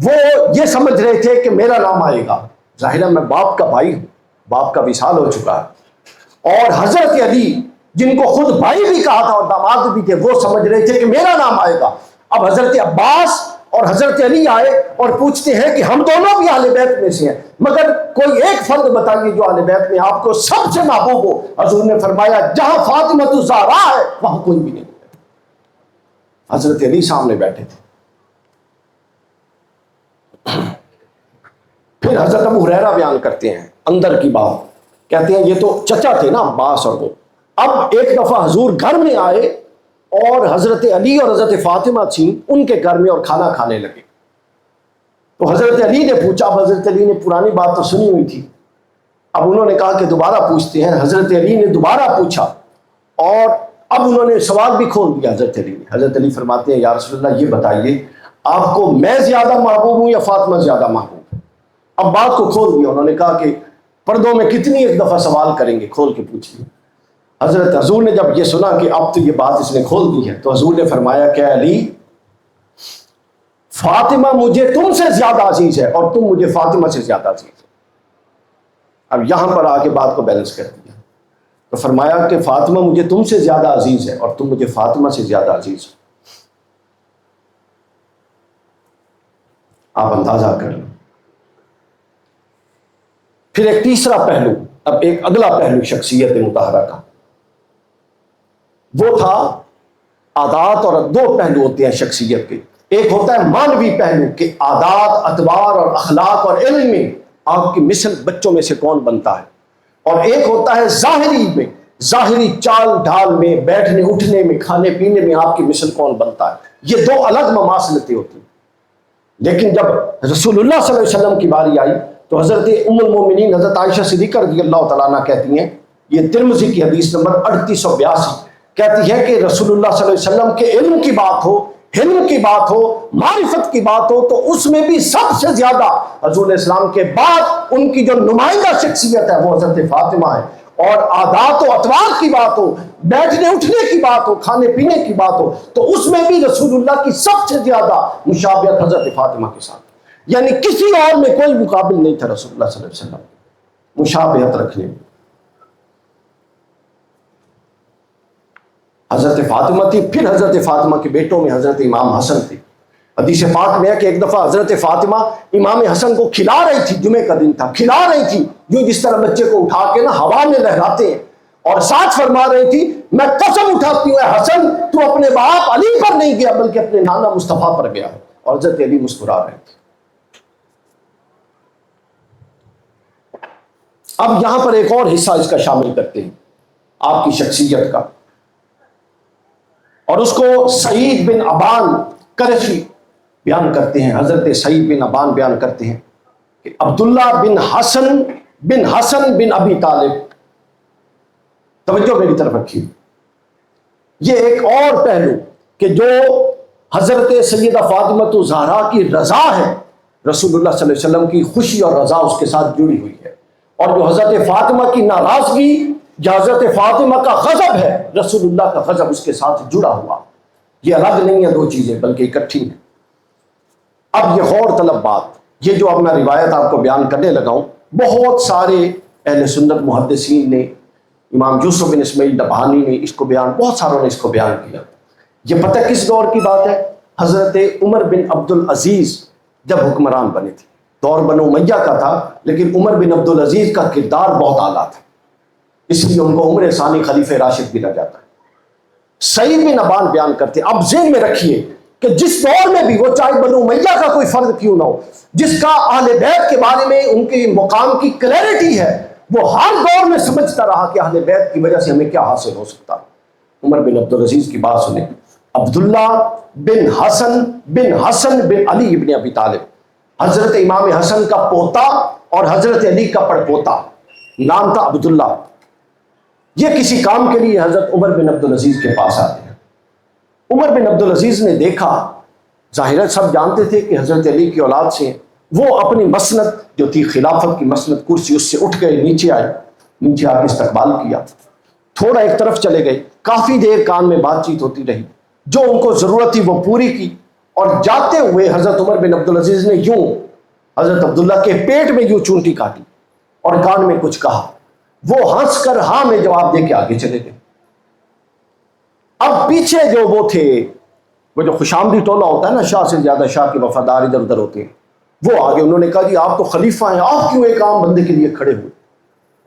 وہ یہ سمجھ رہے تھے کہ میرا نام آئے گا، ظاہر ہے میں باپ کا بھائی ہوں، باپ کا وصال ہو چکا ہے۔ اور حضرت علی جن کو خود بھائی بھی کہا تھا اور داماد بھی تھے، وہ سمجھ رہے تھے کہ میرا نام آئے گا۔ اب حضرت عباس اور حضرت علی آئے اور پوچھتے ہیں کہ ہم دونوں بھی اہل بیت میں سے ہیں، مگر کوئی ایک فرد بتائیے جو اہل بیت میں آپ کو سب سے محبوب ہو۔ حضور نے فرمایا جہاں فاطمہ الزہرا ہے وہاں کوئی بھی نہیں۔ حضرت علی سامنے بیٹھے تھے۔ پھر حضرت ابو ہریرہ بیان کرتے ہیں اندر کی بات، کہتے ہیں یہ تو چچا تھے نا عباس اور وہ، اب ایک دفعہ حضور گھر میں آئے اور حضرت علی اور حضرت فاطمہ تھیں ان کے گھر میں اور کھانا کھانے لگے۔ تو حضرت علی نے پوچھا، اب حضرت علی نے پرانی بات تو سنی ہوئی تھی، اب انہوں نے کہا کہ دوبارہ پوچھتے ہیں۔ حضرت علی نے دوبارہ پوچھا اور اب انہوں نے سوال بھی کھول دیا حضرت علی نے۔ حضرت علی فرماتے ہیں یا رسول اللہ یہ بتائیے آپ کو میں زیادہ محبوب ہوں یا فاطمہ زیادہ محبوب؟ اب بات کو کھول دیا، انہوں نے کہا کہ پردوں میں کتنی ایک دفعہ سوال کریں گے، کھول کے پوچھیے۔ حضرت حضور نے جب یہ سنا کہ اب تو یہ بات اس نے کھول دی ہے تو حضور نے فرمایا کہ علی فاطمہ مجھے تم سے زیادہ عزیز ہے اور تم مجھے فاطمہ سے زیادہ عزیز ہے۔ اب یہاں پر آ کے بات کو بیلنس کر دیا تو فرمایا کہ فاطمہ مجھے تم سے زیادہ عزیز ہے اور تم مجھے فاطمہ سے زیادہ عزیز ہو۔ آپ اندازہ کر لیں۔ پھر ایک تیسرا پہلو، اب ایک اگلا پہلو شخصیت مطہرہ کا، وہ تھا عادات، اور دو پہلو ہوتے ہیں شخصیت کے، ایک ہوتا ہے مانوی پہلو کہ عادات، اطوار اور اخلاق اور علم میں آپ کی مثل بچوں میں سے کون بنتا ہے، اور ایک ہوتا ہے ظاہری میں، ظاہری چال ڈھال میں، بیٹھنے اٹھنے میں، کھانے پینے میں آپ کی مثل کون بنتا ہے۔ یہ دو الگ مماثلتیں ہوتی ہیں۔ لیکن جب رسول اللہ صلی اللہ علیہ وسلم کی باری آئی تو حضرت ام المومنین حضرت عائشہ صدیقہ رضی اللہ تعالیٰ عنہ کہتی ہیں، یہ ترمذی کی حدیث نمبر 3882 کہتی ہے کہ رسول اللہ صلی اللہ علیہ وسلم کے علم کی بات ہو، حلم کی بات ہو، معرفت کی بات ہو، تو اس میں بھی سب سے زیادہ حضور اسلام کے بعد ان کی جو نمائندہ شخصیت ہے وہ حضرت فاطمہ ہے۔ اور عادات و اطوار کی بات ہو، بیٹھنے اٹھنے کی بات ہو، کھانے پینے کی بات ہو، تو اس میں بھی رسول اللہ کی سب سے زیادہ مشابہت حضرت فاطمہ کے ساتھ، یعنی کسی اور میں کوئی مقابل نہیں تھا رسول اللہ صلی اللہ علیہ وسلم مشابہت رکھنے میں۔ حضرت فاطمہ تھی، پھر حضرت فاطمہ کے بیٹوں میں حضرت امام حسن تھے۔ حدیث پاک میں ہے کہ ایک دفعہ حضرت فاطمہ امام حسن کو کھلا رہی تھی، جمعے کا دن تھا، کھلا رہی تھی جو جس طرح بچے کو اٹھا کے نا ہوا میں لہراتے ہیں، اور ساتھ فرما رہی تھی میں قسم اٹھاتی ہوں اے حسن تو اپنے باپ علی پر نہیں گیا بلکہ اپنے نانا مصطفیٰ پر گیا ہے، اور حضرت علی مسکرا رہے تھے۔ اب یہاں پر ایک اور حصہ اس کا شامل کرتے ہیں آپ کی شخصیت کا، اور اس کو سعید بن ابان کرشی بیان کرتے ہیں۔ حضرت سعید بن ابان بیان کرتے ہیں کہ عبداللہ بن حسن بن ابی طالب، توجہ میری طرف رکھیے، یہ ایک اور پہلو کہ جو حضرت سیدہ فاطمہ الزہرا کی رضا ہے، رسول اللہ صلی اللہ علیہ وسلم کی خوشی اور رضا اس کے ساتھ جڑی ہوئی ہے، اور جو حضرت فاطمہ کی ناراضگی یا حضرت فاطمہ کا غضب ہے، رسول اللہ کا غضب اس کے ساتھ جڑا ہوا، یہ الگ نہیں ہے دو چیزیں بلکہ اکٹھی ہیں۔ اب یہ غور طلب بات، یہ جو اب میں روایت آپ کو بیان کرنے لگا ہوں، بہت سارے اہل سنت محدثین نے، امام یوسف بن اسماعیل نبہانی نے اس کو بیان، بہت ساروں نے اس کو بیان کیا۔ یہ پتہ کس دور کی بات ہے؟ حضرت عمر بن عبد العزیز جب حکمران بنے تھے، دور بنو امیہ کا تھا، لیکن عمر بن عبد العزیز کا کردار بہت اعلیٰ تھا، اس لیے ان کو عمر ثانی خلیفہ راشد گنا جاتا ہے۔ سعید بن ابان بیان کرتے ہیں، اب ذہن میں رکھیے کہ جس دور میں بھی وہ چاہے بنو امیہ کا کوئی فرد کیوں نہ ہو، جس کا اہل بیت کے بارے میں ان کے مقام کی کلیئرٹی ہے، وہ ہر دور میں سمجھتا رہا کہ اہل بیت کی وجہ سے ہمیں کیا حاصل ہو سکتا۔ عمر بن عبد العزیز کی بات سنیں، عبداللہ بن حسن بن علی بن ابی طالب، حضرت امام حسن کا پوتا اور حضرت علی کا پڑپوتا، نام تھا عبداللہ۔ یہ کسی کام کے لیے حضرت عمر بن عبد العزیز کے پاس آتے ہیں۔ عمر بن عبد العزیز نے دیکھا، ظاہر سب جانتے تھے کہ حضرت علی کی اولاد سے ہیں، وہ اپنی مسند جو تھی خلافت کی مسند کرسی، اس سے اٹھ گئے، نیچے آئے، نیچے آ کے استقبال کیا، تھوڑا ایک طرف چلے گئے، کافی دیر کان میں بات چیت ہوتی رہی، جو ان کو ضرورت تھی وہ پوری کی، اور جاتے ہوئے حضرت عمر بن عبد العزیز نے یوں حضرت عبداللہ کے پیٹ میں یوں چونٹی کاٹی اور کان میں کچھ کہا، وہ ہنس کر ہاں میں جواب دے کے آگے چلے گئے۔ اب پیچھے جو وہ تھے، وہ جو خوشامدی ٹولہ ہوتا ہے نا، شاہ سے زیادہ شاہ کے وفادار ادھر ادھر ہوتے ہیں، وہ آگے، انہوں نے کہا جی آپ تو خلیفہ ہیں، آپ کیوں ایک عام بندے کے لیے کھڑے ہوئے؟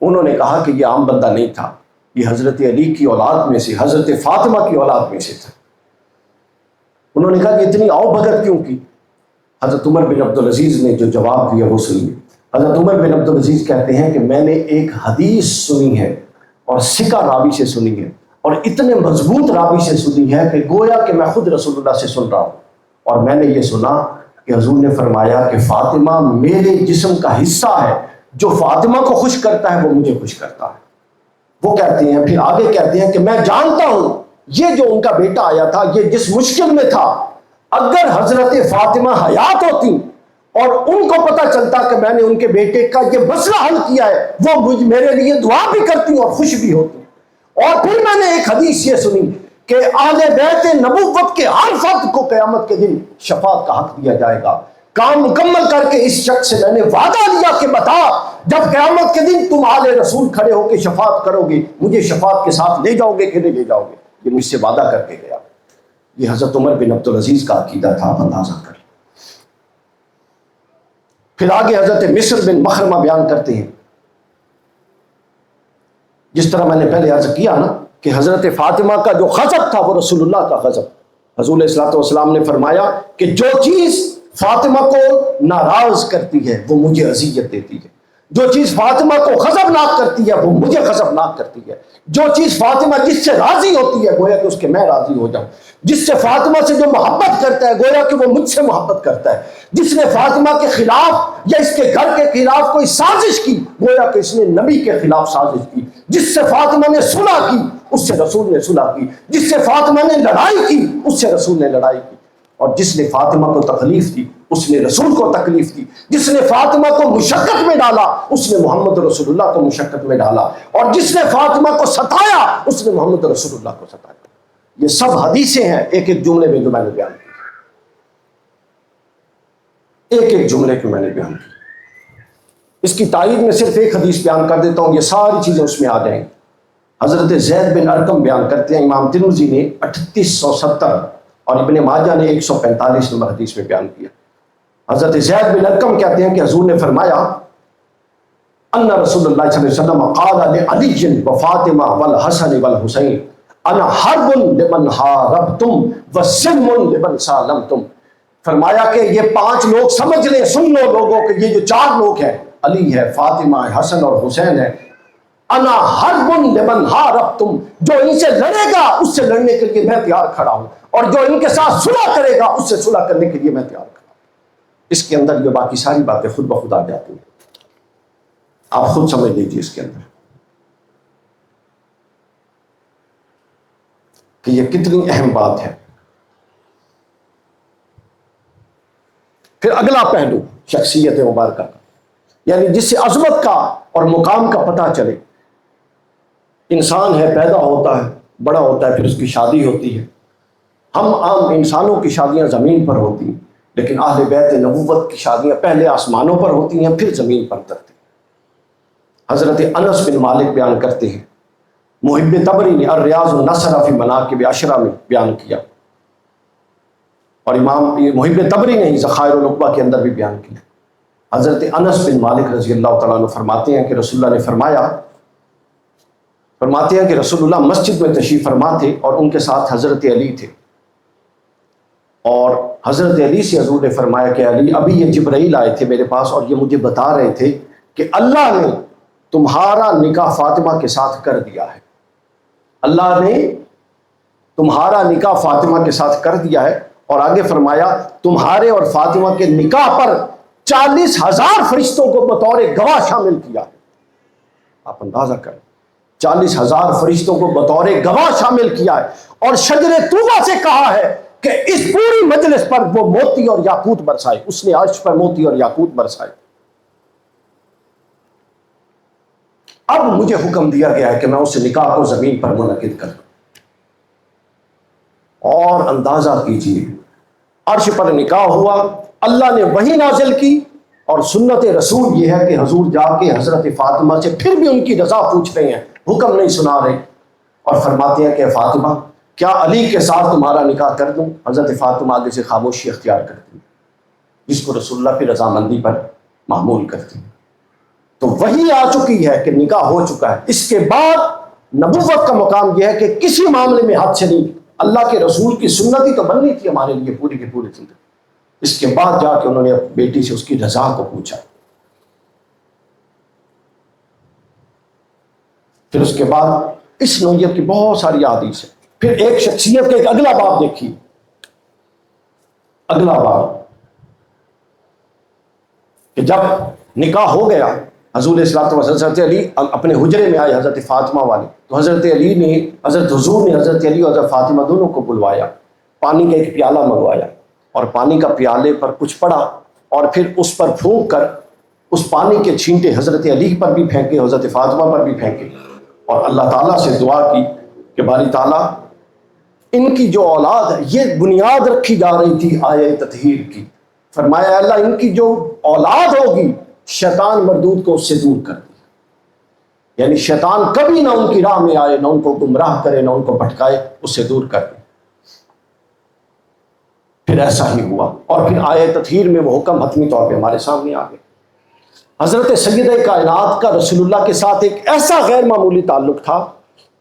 انہوں نے کہا کہ یہ عام بندہ نہیں تھا، یہ حضرت علی کی اولاد میں سے، حضرت فاطمہ کی اولاد میں سے تھا۔ انہوں نے کہا کہ اتنی آؤ بھگت کیوں کی؟ حضرت عمر بن عبد العزیز نے جو جواب دیا وہ سنیے۔ حضرت عمر بن عبد العزیز کہتے ہیں کہ میں نے ایک حدیث سنی ہے اور ثقہ راوی سے سنی ہے، اور اتنے مضبوط راوی سے سنی ہے کہ گویا کہ میں خود رسول اللہ سے سن رہا ہوں، اور میں نے یہ سنا کہ حضور نے فرمایا کہ فاطمہ میرے جسم کا حصہ ہے، جو فاطمہ کو خوش کرتا ہے وہ مجھے خوش کرتا ہے۔ وہ کہتے ہیں، پھر آگے کہتے ہیں کہ میں جانتا ہوں یہ جو ان کا بیٹا آیا تھا یہ جس مشکل میں تھا، اگر حضرت فاطمہ حیات ہوتی اور ان کو پتہ چلتا کہ میں نے ان کے بیٹے کا یہ مسئلہ حل کیا ہے، وہ میرے لیے دعا بھی کرتی اور خوش بھی ہوتی۔ اور پھر میں نے ایک حدیث یہ سنی کہ اہل بیت نبوت کے ہر فرد کو قیامت کے دن شفاعت کا حق دیا جائے گا۔ کام مکمل کر کے اس شخص سے میں نے وعدہ لیا کہ بتا، جب قیامت کے دن تم آل رسول کھڑے ہو کے شفاعت کرو گے، مجھے شفاعت کے ساتھ لے جاؤ گے کہ نہیں لے جاؤ گے؟ یہ مجھ سے وعدہ کر کے گیا۔ یہ حضرت عمر بن عبد العزیز کا عقیدہ تھا، آپ اندازہ کر۔ پھر آگے حضرت مصر بن مخرمہ بیان کرتے ہیں، جس طرح میں نے پہلے عرض کیا نا کہ حضرت فاطمہ کا جو غضب تھا وہ رسول اللہ کا غضب، حضور علیہ الصلوۃ والسلام نے فرمایا کہ جو چیز فاطمہ کو ناراض کرتی ہے وہ مجھے اذیت دیتی ہے، جو چیز فاطمہ کو غضبناک کرتی ہے وہ مجھے غضبناک کرتی ہے، جو چیز فاطمہ جس سے راضی ہوتی ہے گویا کہ اس کے میں راضی ہو جاؤں، جس سے فاطمہ سے جو محبت کرتا ہے گویا کہ وہ مجھ سے محبت کرتا ہے، جس نے فاطمہ کے خلاف یا اس کے گھر کے خلاف کوئی سازش کی گویا کہ اس نے نبی کے خلاف سازش کی، جس سے فاطمہ نے صلح کی اس سے رسول نے صلح کی، جس سے فاطمہ نے لڑائی کی اس سے رسول نے لڑائی کی، اور جس نے فاطمہ کو تکلیف دی اس نے رسول کو تکلیف دی، جس نے فاطمہ کو مشقت میں ڈالا اس نے محمد رسول اللہ کو مشقت میں ڈالا، اور جس نے فاطمہ کو ستایا اس نے محمد رسول اللہ کو ستایا۔ یہ سب حدیثیں ہیں ایک ایک جملے میں جو میں نے بیان کی، ایک ایک جملے کو میں نے بیان کی۔ اس کی تائید میں صرف ایک حدیث بیان کر دیتا ہوں، یہ ساری چیزیں اس میں آ جائیں گی۔ حضرت زید بن ارقم بیان کرتے ہیں، امام ترمذی نے 3870 اور ابن ماجہ نے 145 نمبر حدیث میں بیان کیا۔ حضرت زید بن ارقم کہتے ہیں کہ حضور نے فرمایا ان رسول اللہ صلی اللہ علیہ وسلم قال لعلی وفاطمہ والحسن والحسین انا حرب لمن حاربتم وسلم لمن سالمتم۔ فرمایا کہ یہ 5 لوگ سمجھ لیں، سن لو لوگوں کہ یہ جو 4 لوگ ہیں، علی ہے، فاطمہ ہے، حسن اور حسین ہے، انا حرب لمن حاربتم، جو ان سے لڑے گا اس سے لڑنے کے لیے میں تیار کھڑا ہوں، اور جو ان کے ساتھ صلح کرے گا اس سے صلح کرنے کے لیے میں تیار کھڑا ہوں۔ اس کے اندر یہ باقی ساری باتیں خود بخود آ جاتی ہیں، آپ خود سمجھ لیجیے اس کے اندر کہ یہ کتنی اہم بات ہے۔ پھر اگلا پہلو شخصیت مبارکہ کا، یعنی جس سے عظمت کا اور مقام کا پتہ چلے۔ انسان ہے، پیدا ہوتا ہے، بڑا ہوتا ہے، پھر اس کی شادی ہوتی ہے۔ ہم عام انسانوں کی شادیاں زمین پر ہوتی ہیں، لیکن اہل بیت نبوت کی شادیاں پہلے آسمانوں پر ہوتی ہیں پھر زمین پر اترتی ہیں۔ حضرت انس بن مالک بیان کرتے ہیں، محب طبری نے الریاض النصر فی مناقب عشرہ میں بیان کیا، اور امام محب طبری نے ہی ذخائر العقبہ کے اندر بھی بیان کیا۔ حضرت انس بن مالک رضی اللہ تعالیٰ عنہ فرماتے ہیں کہ رسول اللہ نے فرماتے ہیں کہ رسول اللہ مسجد میں تشریف فرما تھے اور ان کے ساتھ حضرت علی تھے، اور حضرت علی سے حضور نے فرمایا کہ علی ابھی یہ جبرائیل آئے تھے میرے پاس اور یہ مجھے بتا رہے تھے کہ اللہ نے تمہارا نکاح فاطمہ کے ساتھ کر دیا ہے، اللہ نے تمہارا نکاح فاطمہ کے ساتھ کر دیا ہے، اور آگے فرمایا تمہارے اور فاطمہ کے نکاح پر 40,000 فرشتوں کو بطور گواہ شامل کیا ہے۔ آپ اندازہ کریں، 40,000 فرشتوں کو بطور گواہ شامل کیا ہے، اور شجر طوبہ سے کہا ہے کہ اس پوری مجلس پر وہ موتی اور یاقوت برسائے، اس نے عرش پر موتی اور یاقوت برسائے۔ اب مجھے حکم دیا گیا ہے کہ میں اس نکاح کو زمین پر منعقد کروں، اور اندازہ کیجئے عرش پر نکاح ہوا، اللہ نے وحی نازل کی، اور سنت رسول یہ ہے کہ حضور جا کے حضرت فاطمہ سے پھر بھی ان کی رضا پوچھ رہے ہیں، حکم نہیں سنا رہے، اور فرماتے ہیں کہ فاطمہ کیا علی کے ساتھ تمہارا نکاح کر دوں؟ حضرت فاطمہ آگے سے خاموشی اختیار کرتی ہیں، جس کو رسول اللہ کی رضامندی پر معمول کرتی ہیں۔ تو وہی آ چکی ہے کہ نکاح ہو چکا ہے، اس کے بعد نبوت کا مقام یہ ہے کہ کسی معاملے میں ہاتھ سے نہیں، اللہ کے رسول کی سنت ہی تو بننی تھی ہمارے لیے پوری کی پوری زندگی۔ اس کے بعد جا کے انہوں نے بیٹی سے اس کی رضا کو پوچھا، پھر اس کے بعد اس نوعیت کی بہت ساری احادیث ہیں۔ پھر ایک شخصیت کا ایک اگلا باب دیکھیے، اگلا باب کہ جب نکاح ہو گیا، حضور حضرت علی اپنے حجرے میں آئے حضرت فاطمہ والے، تو حضرت حضور نے حضرت علی اور حضرت فاطمہ دونوں کو بلوایا، پانی کا ایک پیالہ منگوایا، اور پانی کا پیالے پر کچھ پڑا، اور پھر اس پر پھونک کر اس پانی کے چھینٹے حضرت علی پر بھی پھینکے، حضرت فاطمہ پر بھی پھینکے، اور اللہ تعالیٰ سے دعا کی کہ باری تعالیٰ ان کی جو اولاد ہے، یہ بنیاد رکھی جا رہی تھی آیہ تطہیر کی، فرمایا اللہ ان کی جو اولاد ہوگی شیطان مردود کو اس سے دور کر دیا، یعنی شیطان کبھی نہ ان کی راہ میں آئے، نہ ان کو گمراہ کرے، نہ ان کو بھٹکائے، اس سے دور کر دے۔ پھر ایسا ہی ہوا، اور پھر آیہ تطہیر میں وہ حکم حتمی طور پہ ہمارے سامنے آ گئے۔ حضرت سیدہ کائنات کا رسول اللہ کے ساتھ ایک ایسا غیر معمولی تعلق تھا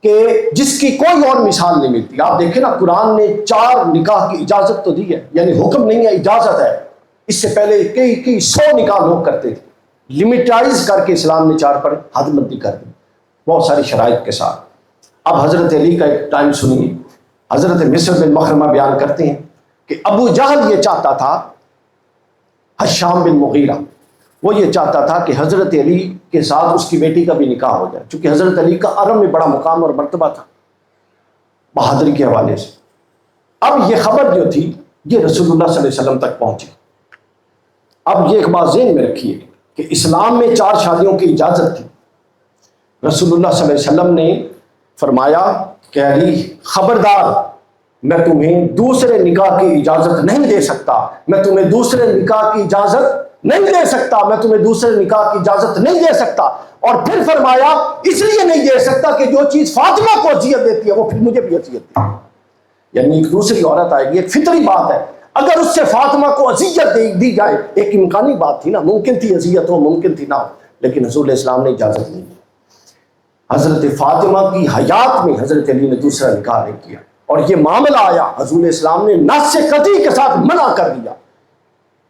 کہ جس کی کوئی اور مثال نہیں ملتی. آپ دیکھیں نا قرآن نے 4 نکاح کی اجازت تو دی ہے، یعنی حکم نہیں ہے، اجازت ہے. اس سے پہلے کئی 100 نکاح لوگ کرتے تھے، لمیٹائز کر کے اسلام نے 4 پر حد بندی کر دی بہت ساری شرائط کے ساتھ. اب حضرت علی کا ایک ٹائم سنیے. حضرت مصر بن مخرمہ بیان کرتے ہیں کہ ابو جہل یہ چاہتا تھا، ہشام بن مغیرہ وہ یہ چاہتا تھا کہ حضرت علی کے ساتھ اس کی بیٹی کا بھی نکاح ہو جائے، چونکہ حضرت علی کا عرب میں بڑا مقام اور مرتبہ تھا بہادری کے حوالے سے. اب یہ خبر جو تھی یہ رسول اللہ صلی اللہ علیہ وسلم تک پہنچی. اب یہ ایک بات ذہن میں رکھیے کہ اسلام میں 4 شادیوں کی اجازت تھی. رسول اللہ صلی اللہ علیہ وسلم نے فرمایا کہ علی خبردار، میں تمہیں دوسرے نکاح کی اجازت نہیں دے سکتا، میں تمہیں دوسرے نکاح کی اجازت نہیں دے سکتا، میں تمہیں دوسرے نکاح کی اجازت نہیں دے سکتا. اور پھر فرمایا اس لیے نہیں دے سکتا کہ جو چیز فاطمہ کو اذیت دیتی ہے وہ پھر مجھے بھی اذیت دیتی ہے. یعنی ایک دوسری عورت آئے گی، ایک فطری بات ہے، اگر اس سے فاطمہ کو اذیت دی جائے، ایک امکانی بات تھی نا، ممکن تھی اذیت ہو، ممکن تھی نہ ہو، لیکن رسول اسلام نے اجازت نہیں دی. حضرت فاطمہ کی حیات میں حضرت علی نے دوسرا نکاح نہیں کیا، اور یہ معاملہ آیا حضور اسلام نے نص قطعی کے ساتھ منع کر دیا.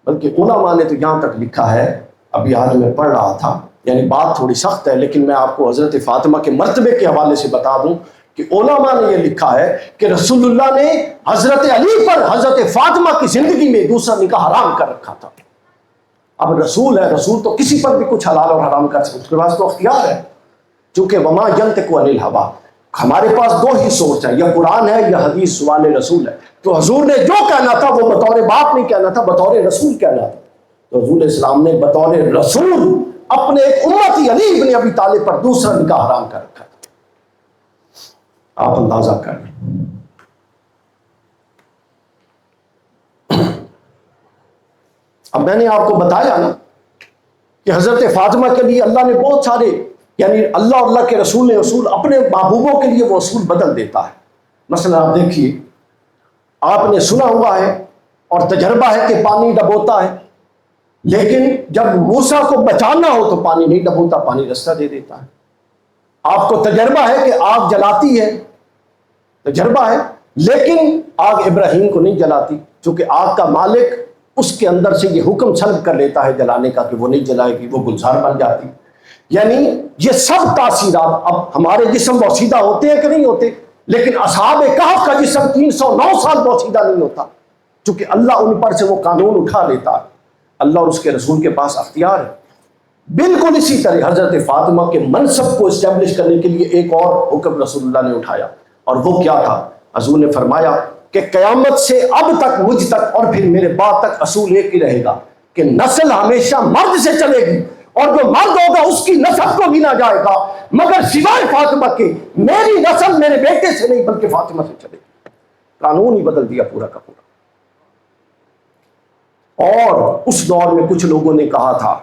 بلکہ علماء نے تو یہاں تک لکھا ہے، ابھی آج میں پڑھ رہا تھا، یعنی بات تھوڑی سخت ہے لیکن میں آپ کو حضرت فاطمہ کے مرتبے کے حوالے سے بتا دوں کہ علماء نے یہ لکھا ہے کہ رسول اللہ نے حضرت علی پر حضرت فاطمہ کی زندگی میں دوسرا نکاح حرام کر رکھا تھا. اب رسول ہے، رسول تو کسی پر بھی کچھ حلال اور حرام کر سکتے، اس کے پاس تو اختیار ہے. چونکہ وما ینطق عن الہوی، ہمارے پاس 2 ہی سورس ہیں، یا قرآن ہے یا حدیث سوال رسول ہے. تو حضور نے جو کہنا تھا وہ بطور باپ نہیں کہنا تھا، بطور رسول کہنا تھا. تو حضور اسلام نے بطور رسول اپنے ایک امتی علی بن ابی طالب پر دوسرا نکاح حرام کر رکھا تھا. آپ اندازہ کر لیں. اب میں نے آپ کو بتایا نا کہ حضرت فاطمہ کے لیے اللہ نے بہت سارے، یعنی اللہ اور اللہ کے رسول نے اصول اپنے محبوبوں کے لیے وہ اصول بدل دیتا ہے. مثلا آپ دیکھیے، آپ نے سنا ہوا ہے اور تجربہ ہے کہ پانی ڈبوتا ہے، لیکن جب موسیٰ کو بچانا ہو تو پانی نہیں ڈبوتا، پانی رستہ دے دیتا ہے. آپ کو تجربہ ہے کہ آگ جلاتی ہے، تجربہ ہے، لیکن آگ ابراہیم کو نہیں جلاتی، چونکہ آگ کا مالک اس کے اندر سے یہ حکم سلب کر لیتا ہے جلانے کا کہ وہ نہیں جلائے گی، وہ گلزار بن جاتی. یعنی یہ سب تاثیرات اب ہمارے جسم بوسیدہ ہوتے ہیں کہ نہیں ہوتے، لیکن اصحاب کہف کا جسم 309 سال بوسیدہ نہیں ہوتا، چونکہ اللہ ان پر سے وہ قانون اٹھا لیتا ہے. اللہ اور اس کے رسول کے پاس اختیار ہے. بالکل اسی طرح حضرت فاطمہ کے منصب کو اسٹیبلش کرنے کے لیے ایک اور حکم رسول اللہ نے اٹھایا، اور وہ کیا تھا؟ حضور نے فرمایا کہ قیامت سے اب تک مجھ تک اور پھر میرے بعد تک اصول ایک ہی رہے گا کہ نسل ہمیشہ مرد سے چلے گی، اور جو مرد ہوگا اس کی نسب کو گنا جائے گا، مگر سوائے فاطمہ کے میری نسل میرے بیٹے سے نہیں بلکہ فاطمہ سے چلے گی. قانون ہی بدل دیا پورا کا پورا. اور اس دور میں کچھ لوگوں نے کہا تھا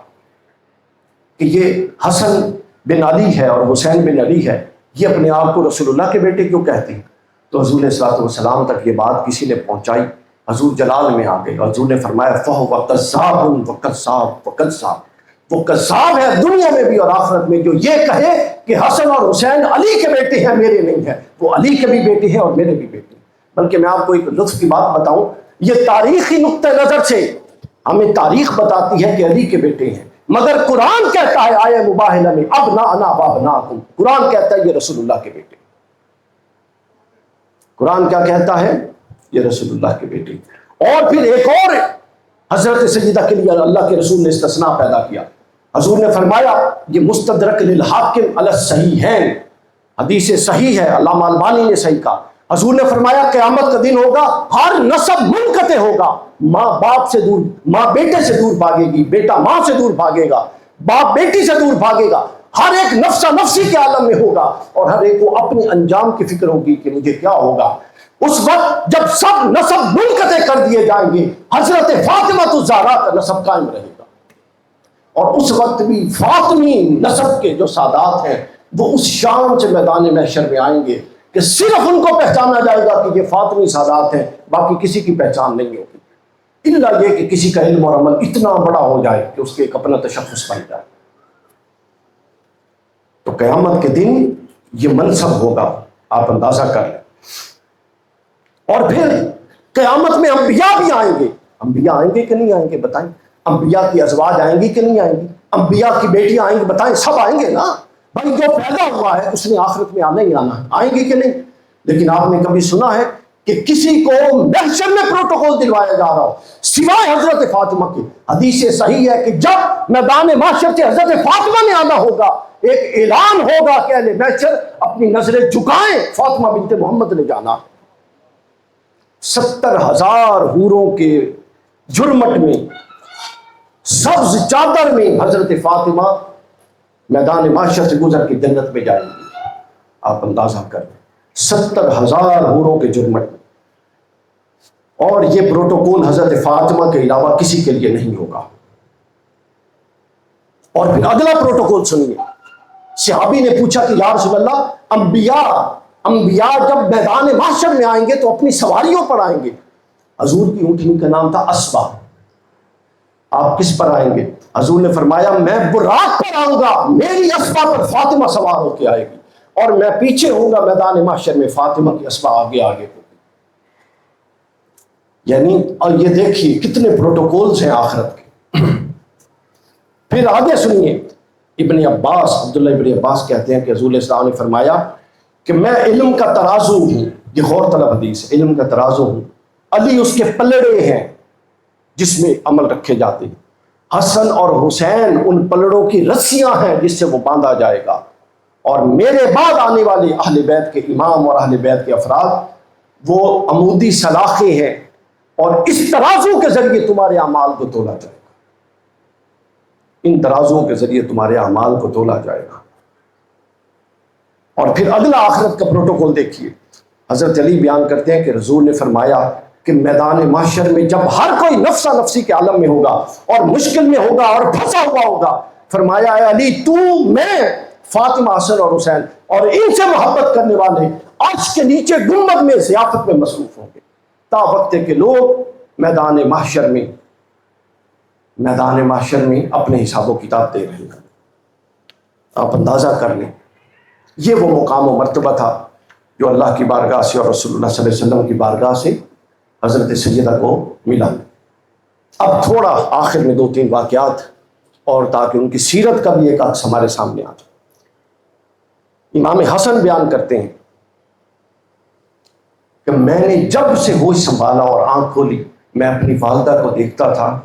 کہ یہ حسن بن علی ہے اور حسین بن علی ہے، یہ اپنے آپ کو رسول اللہ کے بیٹے کیوں کہتے ہیں؟ تو حضور علیہ الصلوۃ والسلام تک یہ بات کسی نے پہنچائی، حضور جلال میں آ گئے، حضور نے فرمایا فَهُوَ كَذَّابٌ وَكَذَّابٌ وَكَذَّابٌ، وہ کذاب ہے دنیا میں بھی اور آخرت میں جو یہ کہے کہ حسن اور حسین علی کے بیٹے ہیں، میرے نہیں ہیں. وہ علی کے بھی بیٹے ہیں اور میرے بھی بیٹے ہیں. بلکہ میں آپ کو ایک لطف کی بات بتاؤں، یہ تاریخی نقطہ نظر سے ہمیں تاریخ بتاتی ہے کہ علی کے بیٹے ہیں، مگر قرآن کہتا ہے آیہ مباہلہ میں ابناءنا وابناءکم، قرآن کہتا ہے یہ رسول اللہ کے بیٹے. قرآن کیا کہتا ہے؟ یہ رسول اللہ کے بیٹے. اور پھر ایک اور حضرت سیدہ کے لیے اللہ کے رسول نے استثناء پیدا کیا. حضور نے فرمایا، یہ مستدرک للحاکم علی الصحیحین، حدیث صحیح ہے، علامہ البانی نے صحیح کہا. حضور نے فرمایا قیامت کا دن ہوگا، ہر نسب منقطع ہوگا، ماں باپ سے دور، ماں بیٹے سے دور بھاگے گی، بیٹا ماں سے دور بھاگے گا، باپ بیٹی سے دور بھاگے گا، ہر ایک نفسہ نفسی کے عالم میں ہوگا، اور ہر ایک کو اپنے انجام کی فکر ہوگی کہ مجھے کیا ہوگا. اس وقت جب سب نسب منقطع کر دیے جائیں گے، حضرت فاطمہ الزہرا کا نسب قائم رہے گا، اور اس وقت بھی فاطمی نسب کے جو سادات ہیں وہ اس شان سے میدان محشر میں آئیں گے کہ صرف ان کو پہچانا جائے گا کہ یہ فاطمی سادات ہیں، باقی کسی کی پہچان نہیں ہوگی، الا یہ کہ کسی کا علم اور عمل اتنا بڑا ہو جائے کہ اس کے ایک اپنا تشخص بن جائے. تو قیامت کے دن یہ منصب ہوگا، آپ اندازہ کر لیں۔ اور پھر قیامت میں انبیاء بھی آئیں گے۔ انبیاء آئیں گے کہ نہیں آئیں گے بتائیں؟ انبیاء کی ازواج آئیں گی کہ نہیں آئیں گی؟ انبیاء کی بیٹیاں آئیں گی بتائیں؟ سب آئیں گے نا بھائی، جو پیدا ہوا ہے اس نے آخرت میں آنا ہی آنا ہے، آئیں گے کہ نہیں؟ لیکن آپ نے کبھی سنا ہے کہ کسی کو محشر میں پروٹوکول دلوایا جا رہا ہو سوائے حضرت فاطمہ کی؟ حدیث صحیح ہے کہ جب میدان محشر سے حضرت فاطمہ نے آنا ہوگا، ایک اعلان ہوگا کہ اہل محشر اپنی نظریں جھکائیں، فاطمہ بنت محمد نے جانا۔ 70,000 حوروں کے جرمٹ میں، سبز چادر میں حضرت فاطمہ میدان محشر سے گزر کے جنت میں جائیں گی۔ آپ اندازہ کریں، 70,000 حوروں کے جرمٹ میں، اور یہ پروٹوکول حضرت فاطمہ کے علاوہ کسی کے لیے نہیں ہوگا۔ اور پھر اگلا پروٹوکول سنیے، صحابی نے پوچھا کہ یا رسول اللہ، انبیاء جب میدان محشر میں آئیں گے تو اپنی سواریوں پر آئیں گے۔ حضور کی اونٹنی کا نام تھا اسبا۔ آپ کس پر آئیں گے؟ حضور نے فرمایا میں براق پر آؤں گا، میری اسبا پر فاطمہ سوار ہو کے آئے گی، اور میں پیچھے ہوں گا میدان محشر میں، فاطمہ کی اسبا آگے آگے ہوگی۔ یعنی اور یہ دیکھیے کتنے پروٹوکولز ہیں آخرت کے۔ پھر آگے سنیے، ابن عباس، عبداللہ ابن عباس کہتے ہیں کہ حضور صلی اللہ علیہ وسلم نے فرمایا کہ میں علم کا ترازو ہوں، یہ غور طلب حدیث ہے، علم کا ترازو ہوں، علی اس کے پلڑے ہیں جس میں عمل رکھے جاتے ہیں، حسن اور حسین ان پلڑوں کی رسیاں ہیں جس سے وہ باندھا جائے گا، اور میرے بعد آنے والے اہل بیت کے امام اور اہل بیت کے افراد وہ عمودی سلاخیں ہیں، اور اس ترازو کے ذریعے تمہارے اعمال کو تولا جائے گا، ان ترازوں کے ذریعے تمہارے اعمال کو تولا جائے گا۔ اور پھر اگلا آخرت کا پروٹوکول دیکھیے، حضرت علی بیان کرتے ہیں کہ حضور نے فرمایا کہ میدان محشر میں جب ہر کوئی نفسا نفسی کے عالم میں ہوگا اور مشکل میں ہوگا اور پھنسا ہوا ہوگا، فرمایا اے علی، تو، میں، فاطمہ، حسن اور حسین اور ان سے محبت کرنے والے عرش کے نیچے گنبد میں ضیافت میں مصروف ہوں گے، تا وقت کہ لوگ میدان محشر میں اپنے حساب و کتاب دے رہے ہیں۔ آپ اندازہ کر لیں، یہ وہ مقام و مرتبہ تھا جو اللہ کی بارگاہ سے اور رسول اللہ صلی اللہ علیہ وسلم کی بارگاہ سے حضرت سیدہ کو ملا۔ اب تھوڑا آخر میں 2-3 واقعات اور تاکہ ان کی سیرت کا بھی ایک عکس ہمارے سامنے آ جائے۔ امام حسن بیان کرتے ہیں کہ میں نے جب سے ہوش سنبھالا اور آنکھ کھولی، میں اپنی والدہ کو دیکھتا تھا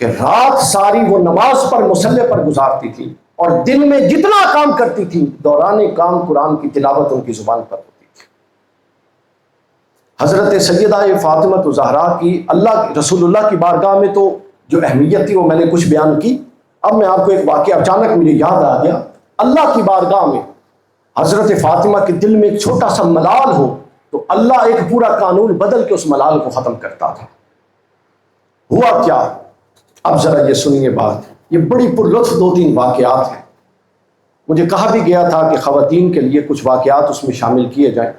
کہ رات ساری وہ نماز پر مصلی پر گزارتی تھی، اور دن میں جتنا کام کرتی تھی دوران کام قرآن کی تلاوت ان کی زبان پر ہوتی تھی۔ حضرت سیدہ فاطمہ زہرا کی اللہ رسول اللہ کی بارگاہ میں تو جو اہمیت تھی وہ میں نے کچھ بیان کی۔ اب میں آپ کو ایک واقعہ اچانک مجھے یاد آ گیا۔ اللہ کی بارگاہ میں حضرت فاطمہ کے دل میں ایک چھوٹا سا ملال ہو تو اللہ ایک پورا قانون بدل کے اس ملال کو ختم کرتا تھا۔ ہوا کیا؟ اب ذرا یہ سنیے بات، یہ بڑی پرلطف 2-3 واقعات ہیں۔ مجھے کہا بھی گیا تھا کہ خواتین کے لیے کچھ واقعات اس میں شامل کیے جائیں۔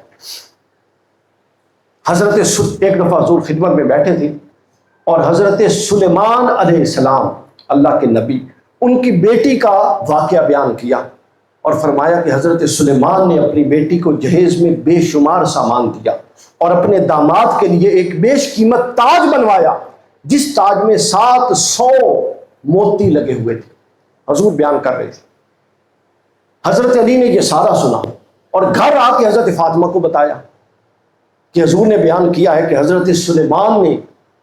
حضرت ایک دفعہ حضور خدمت میں بیٹھے تھے اور حضرت سلیمان علیہ السلام، اللہ کے نبی، ان کی بیٹی کا واقعہ بیان کیا اور فرمایا کہ حضرت سلیمان نے اپنی بیٹی کو جہیز میں بے شمار سامان دیا اور اپنے داماد کے لیے ایک بیش قیمت تاج بنوایا جس تاج میں 700 موتی لگے ہوئے تھے۔ حضور بیان کر رہے تھے۔ حضرت علی نے یہ سارا سنا اور گھر آ کے حضرت فاطمہ کو بتایا کہ حضور نے بیان کیا ہے کہ حضرت سلیمان نے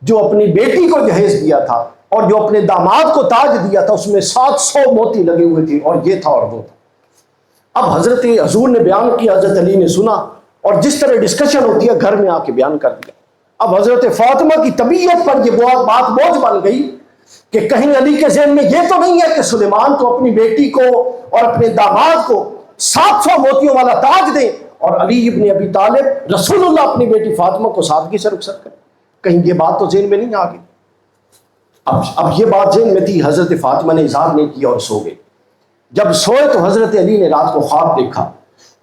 جو اپنی بیٹی کو جہیز دیا تھا اور جو اپنے داماد کو تاج دیا تھا اس میں 700 موتی لگے ہوئے تھے، اور یہ تھا اور وہ تھا۔ اب حضرت حضور نے بیان کیا، حضرت علی نے سنا، اور جس طرح ڈسکشن ہوتی ہے گھر میں آ کے بیان کر دیا۔ اب حضرت فاطمہ کی طبیعت پر یہ بات بوجھ بن گئی کہ کہیں علی کے ذہن میں یہ تو نہیں ہے کہ سلیمان تو اپنی بیٹی کو اور اپنے داماد کو 700 موتیوں والا تاج دیں اور علی ابن ابی طالب رسول اللہ اپنی بیٹی فاطمہ کو سادگی سے رخصت کریں، کہیں یہ بات تو ذہن میں نہیں آ گئی۔ اب یہ بات ذہن میں تھی، حضرت فاطمہ نے اظہار نہیں کیا اور سو گئے۔ جب سوئے تو حضرت علی نے رات کو خواب دیکھا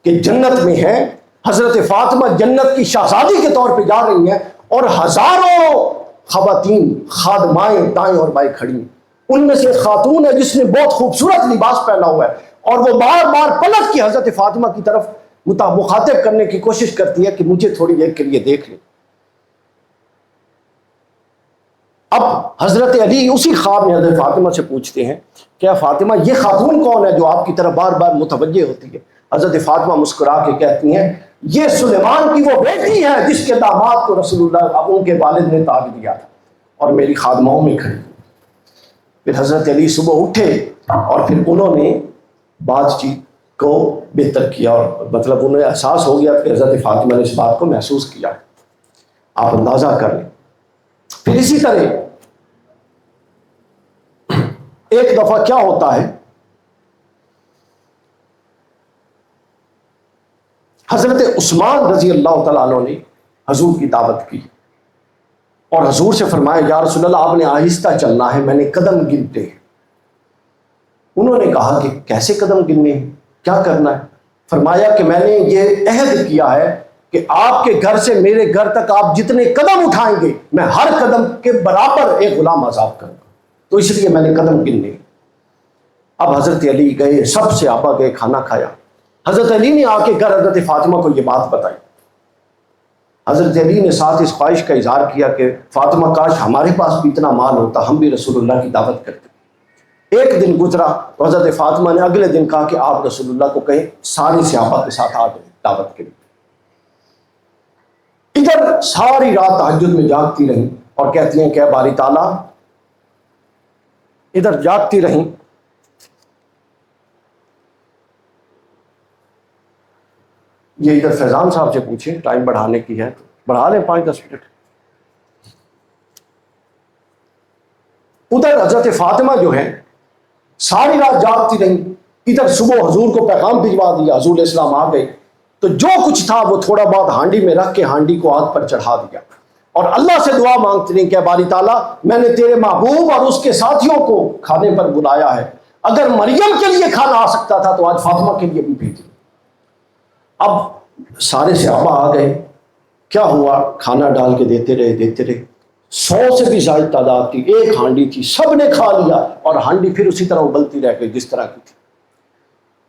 کہ جنت میں ہے، حضرت فاطمہ جنت کی شہزادی کے طور پہ جا رہی ہیں اور ہزاروں خواتین خادمائیں دائیں اور بائیں کھڑی ہیں۔ ان میں سے ایک خاتون ہے جس نے بہت خوبصورت لباس پہنا ہوا ہے اور وہ بار بار پلٹ کے حضرت فاطمہ کی طرف مخاطب کرنے کی کوشش کرتی ہے کہ مجھے تھوڑی دیر کے لیے دیکھ لیں. اب حضرت علی اسی خواب میں حضرت فاطمہ سے پوچھتے ہیں کیا فاطمہ یہ خاتون کون ہے جو آپ کی طرف بار بار متوجہ ہوتی ہے؟ حضرت فاطمہ مسکرا کے کہتی ہیں یہ سلیمان کی وہ بیٹی ہے جس کے داماد کو رسول اللہ ان کے والد نے تاج دیا تھا اور میری خادماؤں میں کھڑی. پھر حضرت علی صبح اٹھے اور پھر انہوں نے بات چیت کو بہتر کیا اور مطلب انہیں احساس ہو گیا کہ حضرت فاطمہ نے اس بات کو محسوس کیا. آپ اندازہ کر لیں. پھر اسی طرح ایک دفعہ کیا ہوتا ہے، حضرت عثمان رضی اللہ تعالیٰ عنہ نے حضور کی دعوت کی اور حضور سے فرمایا یا رسول اللہ آپ نے آہستہ چلنا ہے، میں نے قدم گنتے ہیں. انہوں نے کہا کہ کیسے قدم گننے ہیں، کیا کرنا ہے؟ فرمایا کہ میں نے یہ عہد کیا ہے کہ آپ کے گھر سے میرے گھر تک آپ جتنے قدم اٹھائیں گے میں ہر قدم کے برابر ایک غلام آزاد کروں گا، تو اس لیے میں نے قدم گننے. اب حضرت علی گئے، سب صحابہ گئے، کھانا کھایا. حضرت علی نے آ کے گھر حضرت فاطمہ کو یہ بات بتائی. حضرت علی نے ساتھ اس خواہش کا اظہار کیا کہ فاطمہ کاش ہمارے پاس بھی اتنا مال ہوتا، ہم بھی رسول اللہ کی دعوت کرتے. ایک دن گزرا تو حضرت فاطمہ نے اگلے دن کہا کہ آپ رسول اللہ کو کہیں ساری صحابہ کے ساتھ آ گئے دعوت کے لیے. ادھر ساری رات تہجد میں جاگتی رہیں اور کہتی ہیں کہ اے باری تعالیٰ، ادھر جاگتی رہیں. یہ ادھر فیضان صاحب سے پوچھیں، ٹائم بڑھانے کی ہے تو بڑھا لیں 5-10 منٹ. ادھر حضرت فاطمہ جو ہے ساری رات جاگتی رہیں. ادھر صبح حضور کو پیغام بھجوا دیا، حضور علیہ السلام آ گئے تو جو کچھ تھا وہ تھوڑا بہت ہانڈی میں رکھ کے ہانڈی کو آگ پر چڑھا دیا اور اللہ سے دعا مانگتے رہیں کہ باری تعالیٰ میں نے تیرے محبوب اور اس کے ساتھیوں کو کھانے پر بلایا ہے، اگر مریم کے لیے کھانا آ سکتا تھا تو آج فاطمہ کے لیے بھی بھیج. اب سارے صحابہ آ گئے. کیا ہوا؟ کھانا ڈال کے دیتے رہے. 100 سے بھی زائد تعداد تھی، ایک ہانڈی تھی، سب نے کھا لیا اور ہانڈی پھر اسی طرح ابلتی رہ گئی جس طرح کی تھی.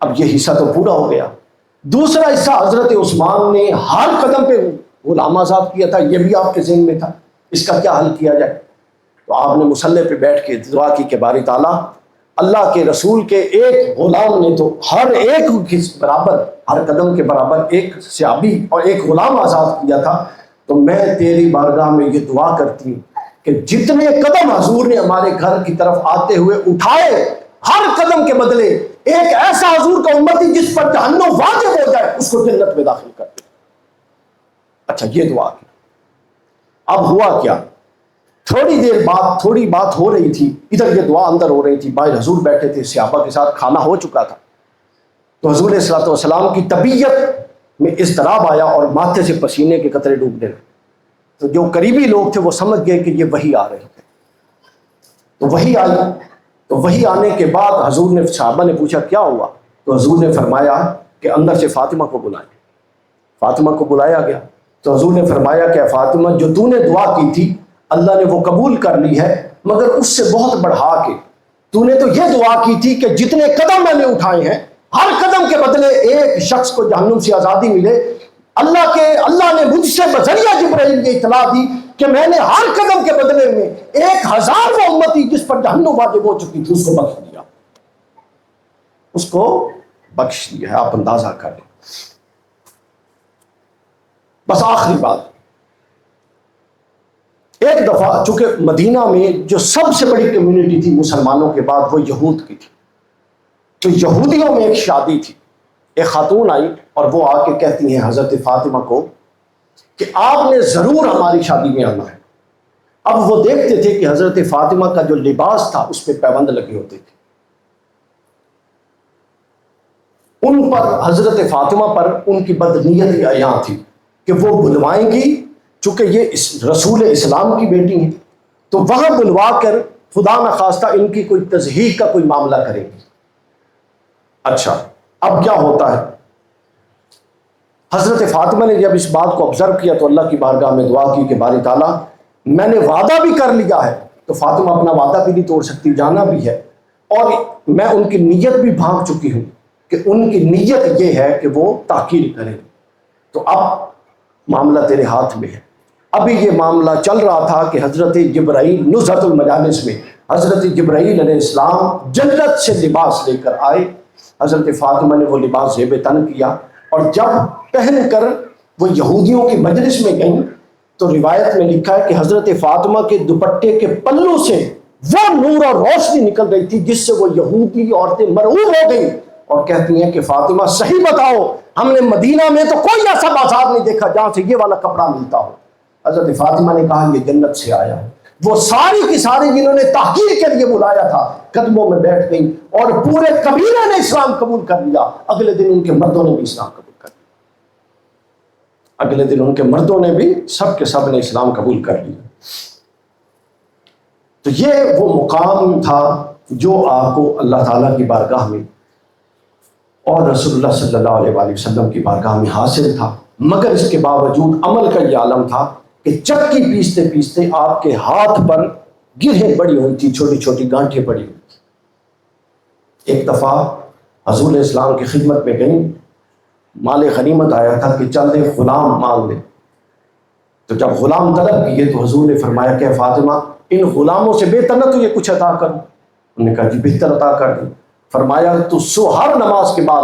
اب یہ حصہ تو پورا ہو گیا. دوسرا حصہ حضرت عثمان نے ہر قدم پہ غلام آزاد کیا تھا، یہ بھی آپ کے ذہن میں تھا، اس کا کیا حل کیا جائے؟ تو آپ نے مصلے پہ بیٹھ کے دعا کی کہ باری تعالیٰ اللہ کے رسول کے ایک غلام نے تو ہر ایک کے برابر، ہر قدم کے برابر ایک صحابی اور ایک غلام آزاد کیا تھا، تو میں تیری بارگاہ میں یہ دعا کرتی ہوں کہ جتنے قدم حضور نے ہمارے گھر کی طرف آتے ہوئے اٹھائے، ہر قدم کے بدلے ایک ایسا حضور کا امتی جس پر جہنم واجب ہو جائے اس کو جنت میں داخل کر دے. اچھا یہ دعا کی. اب ہوا کیا؟ تھوڑی دیر بعد تھوڑی بات ہو رہی تھی، ادھر یہ دعا اندر ہو رہی تھی، باہر حضور بیٹھے تھے، صحابہ کے ساتھ کھانا ہو چکا تھا. تو حضور علیہ الصلوۃ والسلام کی طبیعت میں اضطراب آیا اور ماتھے سے پسینے کے قطرے ڈوبنے لگے. تو جو قریبی لوگ تھے وہ سمجھ گئے کہ یہ وحی آ رہی ہے. تو وحی آئی. تو وحی آنے کے بعد حضور نے، صحابہ نے پوچھا کیا ہوا؟ تو حضور نے فرمایا کہ اندر سے فاطمہ کو بلائیں. فاطمہ کو بلایا گیا تو حضور نے فرمایا کہ فاطمہ جو تو نے دعا کی تھی اللہ نے وہ قبول کر لی ہے، مگر اس سے بہت بڑھا کے تو نے تو یہ دعا کی تھی کہ جتنے قدم میں نے اٹھائے ہیں ہر قدم کے بدلے ایک شخص کو جہنم سے آزادی ملے. اللہ نے مجھ سے بذریعہ جبرائیل یہ اطلاع دی کہ میں نے ہر قدم کے بدلے میں 1000 وہ امتی جس پر جہنم واجب ہو چکی تھی اس کو بخش دیا، اس کو بخش دیا ہے. آپ اندازہ کریں. بس آخری بات، ایک دفعہ چونکہ مدینہ میں جو سب سے بڑی کمیونٹی تھی مسلمانوں کے بعد وہ یہود کی تھی، تو یہودیوں میں ایک شادی تھی. ایک خاتون آئی اور وہ آ کے کہتی ہیں حضرت فاطمہ کو کہ آپ نے ضرور ہماری شادی میں آنا ہے. اب وہ دیکھتے تھے کہ حضرت فاطمہ کا جو لباس تھا اس پہ پیوند لگے ہوتے تھے. ان پر، حضرت فاطمہ پر ان کی بدنیتی عیاں تھی کہ وہ بلوائیں گی، چونکہ یہ رسول اسلام کی بیٹی ہیں تو وہاں بلوا کر خدا نخواستہ ان کی کوئی تضحیق کا کوئی معاملہ کریں گی. اچھا اب کیا ہوتا ہے؟ حضرت فاطمہ نے جب اس بات کو آبزرو کیا تو اللہ کی بارگاہ میں دعا کی کہ باری تعالیٰ میں نے وعدہ بھی کر لیا ہے، تو فاطمہ اپنا وعدہ بھی نہیں توڑ سکتی، جانا بھی ہے، اور میں ان کی نیت بھی بھانپ چکی ہوں، کہ ان کی نیت یہ ہے کہ وہ تاخیر کریں. تو اب معاملہ تیرے ہاتھ میں ہے. ابھی یہ معاملہ چل رہا تھا کہ حضرت جبرائیل نزہۃ المجالس میں حضرت جبرائیل علیہ السلام جنت سے لباس لے کر آئے. حضرت فاطمہ نے وہ لباس زیب تن کیا اور جب پہن کر وہ یہودیوں کی مجلس میں گئیں تو روایت میں لکھا ہے کہ حضرت فاطمہ کے دوپٹے کے پلو سے وہ نور اور روشنی نکل رہی تھی جس سے وہ یہودی عورتیں مرعوب ہو گئیں اور کہتی ہیں کہ فاطمہ صحیح بتاؤ، ہم نے مدینہ میں تو کوئی ایسا بازار نہیں دیکھا جہاں سے یہ والا کپڑا ملتا ہو. حضرت فاطمہ نے کہا یہ جنت سے آیا ہے. وہ ساری کی ساری جنہوں نے تحقیر کے لیے بلایا تھا قدموں میں بیٹھ گئی اور پورے قبیلے نے اسلام قبول کر لیا. اگلے دن ان کے مردوں نے بھی اسلام قبول کر لیا. اگلے دن ان کے مردوں نے بھی سب کے سب نے اسلام قبول کر لیا. تو یہ وہ مقام تھا جو آپ کو اللہ تعالیٰ کی بارگاہ میں اور رسول اللہ صلی اللہ علیہ وآلہ وسلم کی بارگاہ میں حاصل تھا. مگر اس کے باوجود عمل کا یہ عالم تھا کہ چکی پیستے پیستے آپ کے ہاتھ پر گرہیں پڑی ہوئی تھی، چھوٹی چھوٹی گانٹھیں پڑی ہوئی تھی. ایک دفعہ حضور اسلام کی خدمت میں گئیں، مال غنیمت آیا تھا کہ چند ایک غلام مانگ لیں. تو جب غلام طلب کیے تو حضور نے فرمایا کہ فاطمہ ان غلاموں سے بہتر نہ تجھے کچھ عطا کروں؟ انہوں نے کہا جی بہتر عطا کر دیں. فرمایا تو ہر نماز کے بعد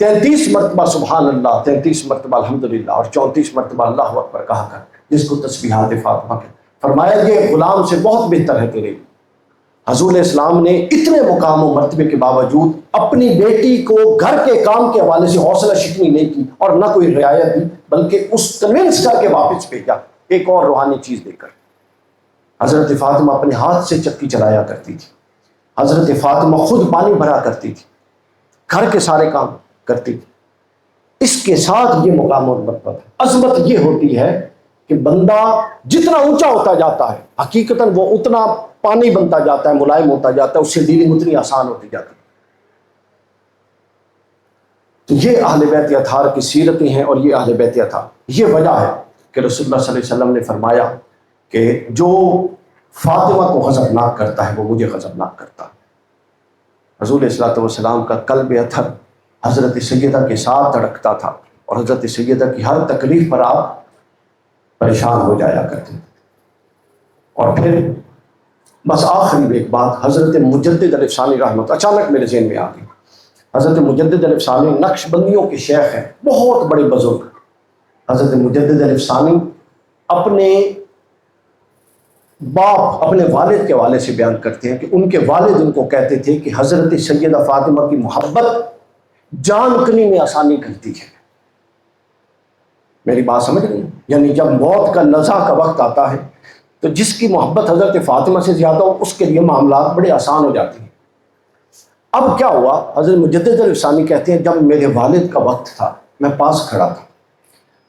33 مرتبہ سبحان اللہ، 33 مرتبہ الحمدللہ اور 34 مرتبہ اللہ اکبر کہا کر، جس کو تسبیحات فاطمہ کے. فرمایا یہ غلام سے بہت بہتر ہے تیرے. حضور اسلام نے اتنے مقام و مرتبے کے باوجود اپنی بیٹی کو گھر کے کام کے حوالے سے حوصلہ شکنی نہیں کی اور نہ کوئی رعایت دی، بلکہ اس کنونس کر کے واپس بھیجا ایک اور روحانی چیز دے کر. حضرت فاطمہ اپنے ہاتھ سے چکی چلایا کرتی تھی. حضرت فاطمہ خود پانی بھرا کرتی تھی، گھر کے سارے کام کرتی تھی. اس کے ساتھ یہ مقام اور مرتبہ ہے. عظمت یہ ہوتی ہے کہ بندہ جتنا اونچا ہوتا جاتا ہے حقیقتاً وہ اتنا پانی بنتا جاتا ہے، ملائم ہوتا جاتا ہے، اس سے ڈیلنگ اتنی آسان ہوتی جاتی ہے. تو یہ اہل بیت اطہار کی سیرتیں ہیں اور یہ اہل بیت اطہار. یہ وجہ ہے کہ رسول اللہ صلی اللہ علیہ وسلم نے فرمایا کہ جو فاطمہ کو غضبناک کرتا ہے وہ مجھے غضبناک کرتا ہے. حضور صلی اللہ علیہ کا قلب اطہر حضرت سیدہ کے ساتھ دھڑکتا تھا اور حضرت سیدہ کی ہر تکلیف پر آپ پریشان ہو جایا کرتے تھے. اور پھر بس آخری ایک بات، حضرت مجدد الف ثانی رحمت اچانک میرے ذہن میں آ گئی. حضرت مجدد الف ثانی نقش بندیوں کے شیخ ہیں، بہت بڑے بزرگ. حضرت مجدد الف ثانی اپنے باپ اپنے والد کے حوالے سے بیان کرتے ہیں کہ ان کے والد ان کو کہتے تھے کہ حضرت سیدہ فاطمہ کی محبت جان کنی میں آسانی کرتی ہے. میری بات سمجھ رہی ہیں؟ یعنی جب موت کا نزع کا وقت آتا ہے تو جس کی محبت حضرت فاطمہ سے زیادہ ہو اس کے لیے معاملات بڑے آسان ہو جاتے ہیں. اب کیا ہوا، حضرت مجدد الف ثانی کہتے ہیں جب میرے والد کا وقت تھا میں پاس کھڑا تھا.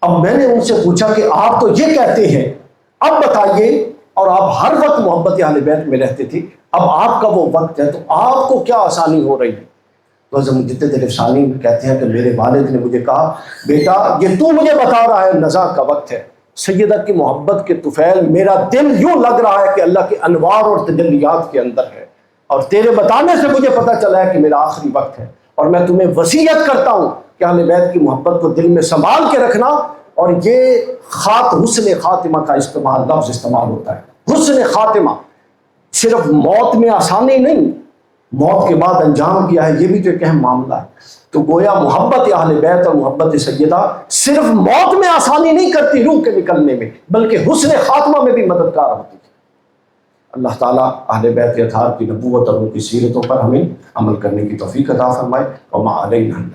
اب میں نے ان سے پوچھا کہ آپ تو یہ کہتے ہیں، اب بتائیے، اور آپ ہر وقت محبت اہل بیت میں رہتے تھے، اب آپ کا وہ وقت ہے تو آپ کو کیا آسانی ہو رہی ہے؟ تو حضرت مجدد الف ثانی کہتے ہیں کہ میرے والد نے مجھے کہا بیٹا یہ تو مجھے بتا رہا ہے نزع کا وقت ہے، سیدہ کی محبت کے طفیل میرا دل یوں لگ رہا ہے کہ اللہ کے انوار اور تجلیات کے اندر ہے، اور تیرے بتانے سے مجھے پتہ چلا ہے کہ میرا آخری وقت ہے، اور میں تمہیں وصیت کرتا ہوں کہ اہل بیت کی محبت کو دل میں سنبھال کے رکھنا. اور یہ حسن خاتمہ کا لفظ استعمال ہوتا ہے. حسن خاتمہ صرف موت میں آسانی نہیں، موت کے بعد انجام کیا ہے یہ بھی تو ایک اہم معاملہ ہے. تو گویا محبت اہل بیت اور محبت سیدہ صرف موت میں آسانی نہیں کرتی روح کے نکلنے میں، بلکہ حسن خاتمہ میں بھی مددگار ہوتی ہے. اللہ تعالیٰ اہل بیت اطہار کی نبوت اور ان کی سیرتوں پر ہمیں عمل کرنے کی توفیق عطا فرمائے. وما علینا